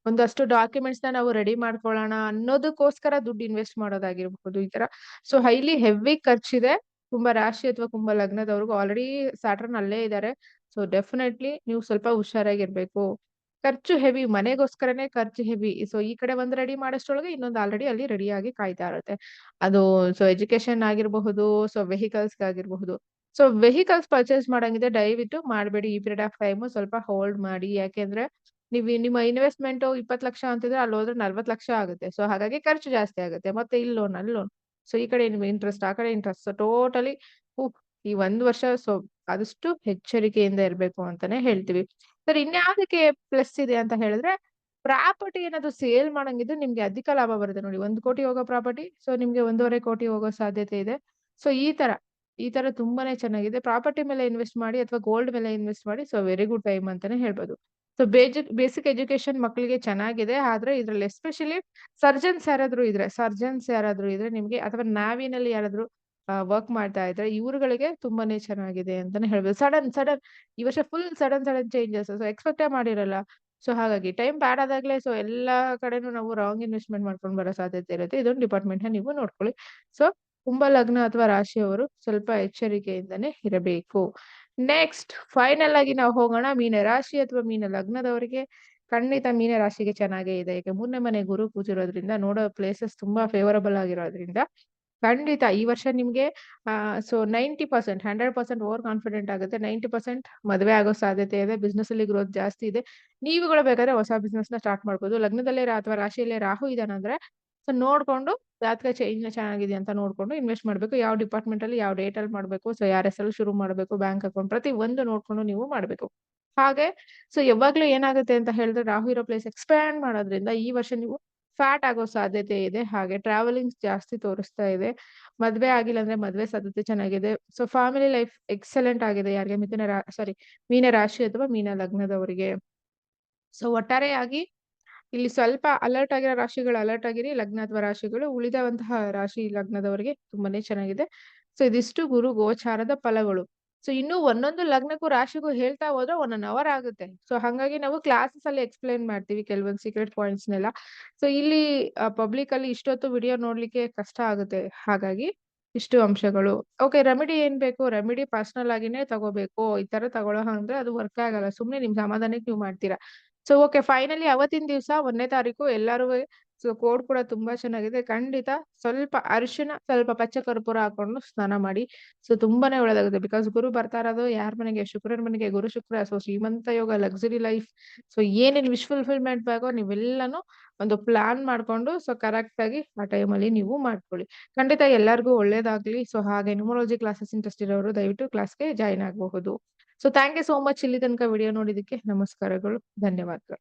ಒಂದಷ್ಟು ಡಾಕ್ಯುಮೆಂಟ್ಸ್ ನ ನಾವು ರೆಡಿ ಮಾಡ್ಕೊಳ್ಳೋಣ ಅನ್ನೋದಕ್ಕೋಸ್ಕರ ದುಡ್ಡು ಇನ್ವೆಸ್ಟ್ ಮಾಡೋದಾಗಿರ್ಬಹುದು ಈ ತರ. ಸೊ ಹೈಲಿ ಹೆವಿ ಖರ್ಚಿದೆ ಕುಂಭ ರಾಶಿ ಅಥವಾ ಕುಂಭ ಲಗ್ನದವ್ರಿಗೂ. ಆಲ್ರೆಡಿ ಸ್ಯಾಟರ್ನ್ ಅಲ್ಲೇ ಇದ್ದಾರೆ. ಸೊ ಡೆಫಿನೆಟ್ಲಿ ನೀವು ಸ್ವಲ್ಪ ಹುಷಾರಾಗಿರ್ಬೇಕು. ಖರ್ಚು ಹೆವಿ, ಮನೆಗೋಸ್ಕರನೇ ಖರ್ಚು ಹೆವಿ. ಸೊ ಈ ಕಡೆ ಒಂದ್ ರೆಡಿ ಮಾಡೋಷ್ಟ್ರೊಳಗೆ ಇನ್ನೊಂದು ಆಲ್ರೆಡಿ ಅಲ್ಲಿ ರೆಡಿ ಆಗಿ ಕಾಯ್ತಾ ಇರುತ್ತೆ. ಅದು ಸೊ ಎಜುಕೇಶನ್ ಆಗಿರಬಹುದು, ಸೊ ವೆಹಿಕಲ್ಸ್ ಆಗಿರಬಹುದು. ಸೊ ವೆಹಿಕಲ್ಸ್ ಪರ್ಚೇಸ್ ಮಾಡಂಗಿದೆ ದಯವಿಟ್ಟು ಮಾಡಬೇಡಿ. ಈ ಪೀರಿಯಡ್ ಆಫ್ ಟೈಮ್ ಸ್ವಲ್ಪ ಹೋಲ್ಡ್ ಮಾಡಿ. ಯಾಕೆಂದ್ರೆ ನೀವು ನಿಮ್ಮ ಇನ್ವೆಸ್ಟ್ಮೆಂಟ್ 20 ಲಕ್ಷ ಅಂತಿದ್ರೆ ಅಲ್ಲಿ ಹೋದ್ರೆ 40 ಲಕ್ಷ ಆಗುತ್ತೆ. ಸೊ ಹಾಗಾಗಿ ಖರ್ಚು ಜಾಸ್ತಿ ಆಗುತ್ತೆ. ಮತ್ತೆ ಇಲ್ಲಿ ಲೋನ್, ಅಲ್ಲಿ ಲೋನ್, ಸೊ ಈ ಕಡೆ ಇಂಟ್ರೆಸ್ಟ್, ಆ ಕಡೆ ಇಂಟ್ರೆಸ್ಟ್, ಸೊ ಟೋಟಲಿ ಈ 1 ವರ್ಷ ಸೊ ಆದಷ್ಟು ಎಚ್ಚರಿಕೆಯಿಂದ ಇರ್ಬೇಕು ಅಂತಾನೆ ಹೇಳ್ತೀವಿ. ಸರ್ ಇನ್ಯಾವುದಕ್ಕೆ ಪ್ಲಸ್ ಇದೆ ಅಂತ ಹೇಳಿದ್ರೆ ಪ್ರಾಪರ್ಟಿ ಏನಾದ್ರು ಸೇಲ್ ಮಾಡಂಗಿದ್ರೆ ನಿಮ್ಗೆ ಅಧಿಕ ಲಾಭ ಬರುತ್ತೆ ನೋಡಿ. 1 ಕೋಟಿ ಹೋಗೋ ಪ್ರಾಪರ್ಟಿ ಸೊ ನಿಮ್ಗೆ 1.5 ಕೋಟಿ ಹೋಗೋ ಸಾಧ್ಯತೆ ಇದೆ. ಸೊ ಈ ತರ ತುಂಬಾನೇ ಚೆನ್ನಾಗಿದೆ. ಪ್ರಾಪರ್ಟಿ ಮೇಲೆ ಇನ್ವೆಸ್ಟ್ ಮಾಡಿ ಅಥವಾ ಗೋಲ್ಡ್ ಮೇಲೆ ಇನ್ವೆಸ್ಟ್ ಮಾಡಿ. ಸೊ ವೆರಿ ಗುಡ್ ಟೈಮ್ ಅಂತಾನೆ ಹೇಳ್ಬೋದು. ಸೊ ಬೇಸಿಕ್ ಎಜುಕೇಶನ್ ಮಕ್ಕಳಿಗೆ ಚೆನ್ನಾಗಿದೆ. ಆದ್ರೆ ಇದ್ರಲ್ಲಿ ಎಸ್ಪೆಷಲಿ ಸರ್ಜನ್ಸ್ ಯಾರಾದ್ರೂ ಇದ್ರೆ ನಿಮ್ಗೆ, ಅಥವಾ ನಾವಿನಲ್ಲಿ ಯಾರಾದ್ರೂ ವರ್ಕ್ ಮಾಡ್ತಾ ಇದ್ರೆ ಇವ್ರುಗಳಿಗೆ ತುಂಬಾನೇ ಚೆನ್ನಾಗಿದೆ ಅಂತಾನೆ ಹೇಳ್ಬೋದು. ಸಡನ್ ಈ ವರ್ಷ ಫುಲ್ ಸಡನ್ ಚೇಂಜಸ್, ಸೊ ಎಕ್ಸ್ಪೆಕ್ಟೇ ಮಾಡಿರಲ್ಲ. ಸೊ ಹಾಗಾಗಿ ಟೈಮ್ ಬ್ಯಾಡ್ ಆದಾಗ್ಲೇ ಸೊ ಎಲ್ಲಾ ಕಡೆನೂ ನಾವು ರಾಂಗ್ ಇನ್ವೆಸ್ಟ್ಮೆಂಟ್ ಮಾಡ್ಕೊಂಡು ಬರೋ ಸಾಧ್ಯತೆ ಇರುತ್ತೆ. ಇದೊಂದು ಡಿಪಾರ್ಟ್ಮೆಂಟ್ ನ ನೀವು ನೋಡ್ಕೊಳ್ಳಿ. ಸೊ ಕುಂಭ ಲಗ್ನ ಅಥವಾ ರಾಶಿಯವರು ಸ್ವಲ್ಪ ಎಚ್ಚರಿಕೆಯಿಂದನೇ ಇರಬೇಕು. ನೆಕ್ಸ್ಟ್ ಫೈನಲ್ ಆಗಿ ನಾವು ಹೋಗೋಣ ಮೀನ ರಾಶಿ ಅಥವಾ ಮೀನ ಲಗ್ನದವರಿಗೆ ಖಂಡಿತ ಮೀನ ರಾಶಿಗೆ ಚೆನ್ನಾಗೇ ಇದೆ. ಈಗ 3ನೇ ಮನೆ ಗುರು ಕೂತಿರೋದ್ರಿಂದ ನೋಡೋ ಪ್ಲೇಸಸ್ ತುಂಬಾ ಫೇವರಬಲ್ ಆಗಿರೋದ್ರಿಂದ ಖಂಡಿತ ಈ ವರ್ಷ ನಿಮ್ಗೆ ಸೊ 90% 100% ಓವರ್ ಕಾನ್ಫಿಡೆಂಟ್ ಆಗುತ್ತೆ. 90% ಮದುವೆ ಆಗೋ ಸಾಧ್ಯತೆ ಇದೆ. ಬಿಸ್ನೆಸ್ ಅಲ್ಲಿ ಗ್ರೋತ್ ಜಾಸ್ತಿ ಇದೆ. ನೀವುಗಳು ಬೇಕಾದ್ರೆ ಹೊಸ ಬಿಸ್ನೆಸ್‌ನ ಸ್ಟಾರ್ಟ್ ಮಾಡ್ಬೋದು. ಲಗ್ನದಲ್ಲೇ ಅಥವಾ ರಾಶಿಯಲ್ಲೇ ರಾಹು ಇದಾನಂದ್ರೆ ಸೊ ನೋಡ್ಕೊಂಡು ಜಾತಕ ಚೇಂಜ್‌ನ ಚೆನ್ನಾಗಿದೆ ಅಂತ ನೋಡ್ಕೊಂಡು ಇನ್ವೆಸ್ಟ್ ಮಾಡ್ಬೇಕು. ಯಾವ ಡಿಪಾರ್ಟ್‌ಮೆಂಟ್ ಅಲ್ಲಿ ಯಾವ ಡೇಟ್ ಅಲ್ಲಿ ಮಾಡ್ಬೇಕು, ಸೊ ಯಾರ ಹೆಸರಲ್ಲಿ ಶುರು ಮಾಡ್ಬೇಕು, ಬ್ಯಾಂಕ್ ಅಕೌಂಟ್ ಪ್ರತಿ ಒಂದು ನೋಡ್ಕೊಂಡು ನೀವು ಮಾಡ್ಬೇಕು. ಹಾಗೆ ಸೊ ಯಾವಾಗ್ಲೂ ಏನಾಗುತ್ತೆ ಅಂತ ಹೇಳಿದ್ರೆ ರಾಹು ಇರೋ ಪ್ಲೇಸ್ ಎಕ್ಸ್‌ಪ್ಯಾಂಡ್ ಮಾಡೋದ್ರಿಂದ ಈ ವರ್ಷ ನೀವು ಫ್ಯಾಟ್ ಆಗೋ ಸಾಧ್ಯತೆ ಇದೆ. ಹಾಗೆ ಟ್ರಾವೆಲಿಂಗ್ಸ್ ಜಾಸ್ತಿ ತೋರಿಸ್ತಾ ಇದೆ. ಮದ್ವೆ ಆಗಿಲ್ಲ ಅಂದ್ರೆ ಮದ್ವೆ ಸಾಧ್ಯತೆ ಚೆನ್ನಾಗಿದೆ. ಸೊ ಫ್ಯಾಮಿಲಿ ಲೈಫ್ ಎಕ್ಸಲೆಂಟ್ ಆಗಿದೆ. ಯಾರಿಗೆ ಮೀನ ರಾಶಿ ಅಥವಾ ಮೀನ ಲಗ್ನದವರಿಗೆ. ಸೊ ಒಟ್ಟಾರೆಯಾಗಿ ಇಲ್ಲಿ ಸ್ವಲ್ಪ ಅಲರ್ಟ್ ಆಗಿರೋ ರಾಶಿಗಳು ಅಲರ್ಟ್ ಆಗಿರಿ. ಲಗ್ನ ಅಥವಾ ರಾಶಿಗಳು ಉಳಿದಂತಹ ರಾಶಿ ಲಗ್ನದವರಿಗೆ ತುಂಬಾನೇ ಚೆನ್ನಾಗಿದೆ. ಸೊ ಇದಿಷ್ಟು ಗುರು ಗೋಚಾರದ ಫಲಗಳು. ಸೊ ಇನ್ನು ಒಂದೊಂದು ಲಗ್ನಕ್ಕೂ ರಾಶಿಗೂ ಹೇಳ್ತಾ ಹೋದ್ರೆ 1 ಅವರ್ ಆಗುತ್ತೆ. ಸೊ ಹಾಗಾಗಿ ನಾವು ಕ್ಲಾಸಸ್ ಅಲ್ಲಿ ಎಕ್ಸ್‌ಪ್ಲೇನ್ ಮಾಡ್ತೀವಿ ಕೆಲವೊಂದು ಸೀಕ್ರೆಟ್ ಪಾಯಿಂಟ್ಸ್‌ನೆಲ್ಲ. ಸೊ ಇಲ್ಲಿ ಪಬ್ಲಿಕ್ ಅಲ್ಲಿ ಇಷ್ಟೊತ್ತು ವಿಡಿಯೋ ನೋಡ್ಲಿಕ್ಕೆ ಕಷ್ಟ ಆಗುತ್ತೆ. ಹಾಗಾಗಿ ಇಷ್ಟು ಅಂಶಗಳು. ಓಕೆ ರೆಮಿಡಿ ಏನ್ ಬೇಕು? ರೆಮಿಡಿ ಪರ್ಸನಲ್ ಆಗಿನೇ ತಗೋಬೇಕು. ಈ ತರ ತಗೊಳ್ಳೋ ಅಂದ್ರೆ ಅದು ವರ್ಕ್ ಆಗಲ್ಲ. ಸುಮ್ನೆ ನಿಮ್ ಸಮಾಧಾನಕ್ಕೆ ನೀವು ಮಾಡ್ತೀರಾ. ಸೊ ಓಕೆ ಫೈನಲಿ ಅವತ್ತಿನ ದಿವಸ 1ನೇ ತಾರೀಕು ಎಲ್ಲಾರುವೆ ಸೊ ಕೋಡ್ ಕೂಡ ತುಂಬಾ ಚೆನ್ನಾಗಿದೆ. ಖಂಡಿತ ಸ್ವಲ್ಪ ಅರಿಶಿನ, ಸ್ವಲ್ಪ ಪಚ್ಚ ಕರ್ಪೂರ ಹಾಕೊಂಡು ಸ್ನಾನ ಮಾಡಿ. ಸೊ ತುಂಬಾನೇ ಒಳ್ಳೆದಾಗುತ್ತೆ. ಬಿಕಾಸ್ ಗುರು ಬರ್ತಾ ಇರೋದು ಯಾರ ಮನೆಗೆ? ಶುಕ್ರನ ಮನೆಗೆ. ಗುರು ಶುಕ್ರ ಸೊ ಶ್ರೀಮಂತ ಯೋಗ, ಲಕ್ಸುರಿ ಲೈಫ್. ಸೊ ಏನೇನ್ ವಿಶ್ ಫುಲ್ಫಿಲ್‌ಮೆಂಟ್ ಬೇಕೋ ನೀವೆಲ್ಲಾನು ಒಂದು ಪ್ಲಾನ್ ಮಾಡ್ಕೊಂಡು ಸೊ ಕರೆಕ್ಟ್ ಆಗಿ ಆ ಟೈಮಲ್ಲಿ ನೀವು ಮಾಡ್ಕೊಳ್ಳಿ. ಖಂಡಿತ ಎಲ್ಲರಿಗೂ ಒಳ್ಳೇದಾಗ್ಲಿ. ಸೊ ಹಾಗೆ ನ್ಯೂಮರಾಲಜಿ ಕ್ಲಾಸಸ್ ಇಂಟ್ರೆಸ್ಟ್ ಇರೋರು ದಯವಿಟ್ಟು ಕ್ಲಾಸ್‌ಗೆ ಜಾಯಿನ್ ಆಗಬಹುದು. So thank you so much ಇಲ್ಲಿ ತನಕ ವಿಡಿಯೋ ನೋಡಿದ್ದಕ್ಕೆ. ನಮಸ್ಕಾರಗಳು. ಧನ್ಯವಾದಗಳು.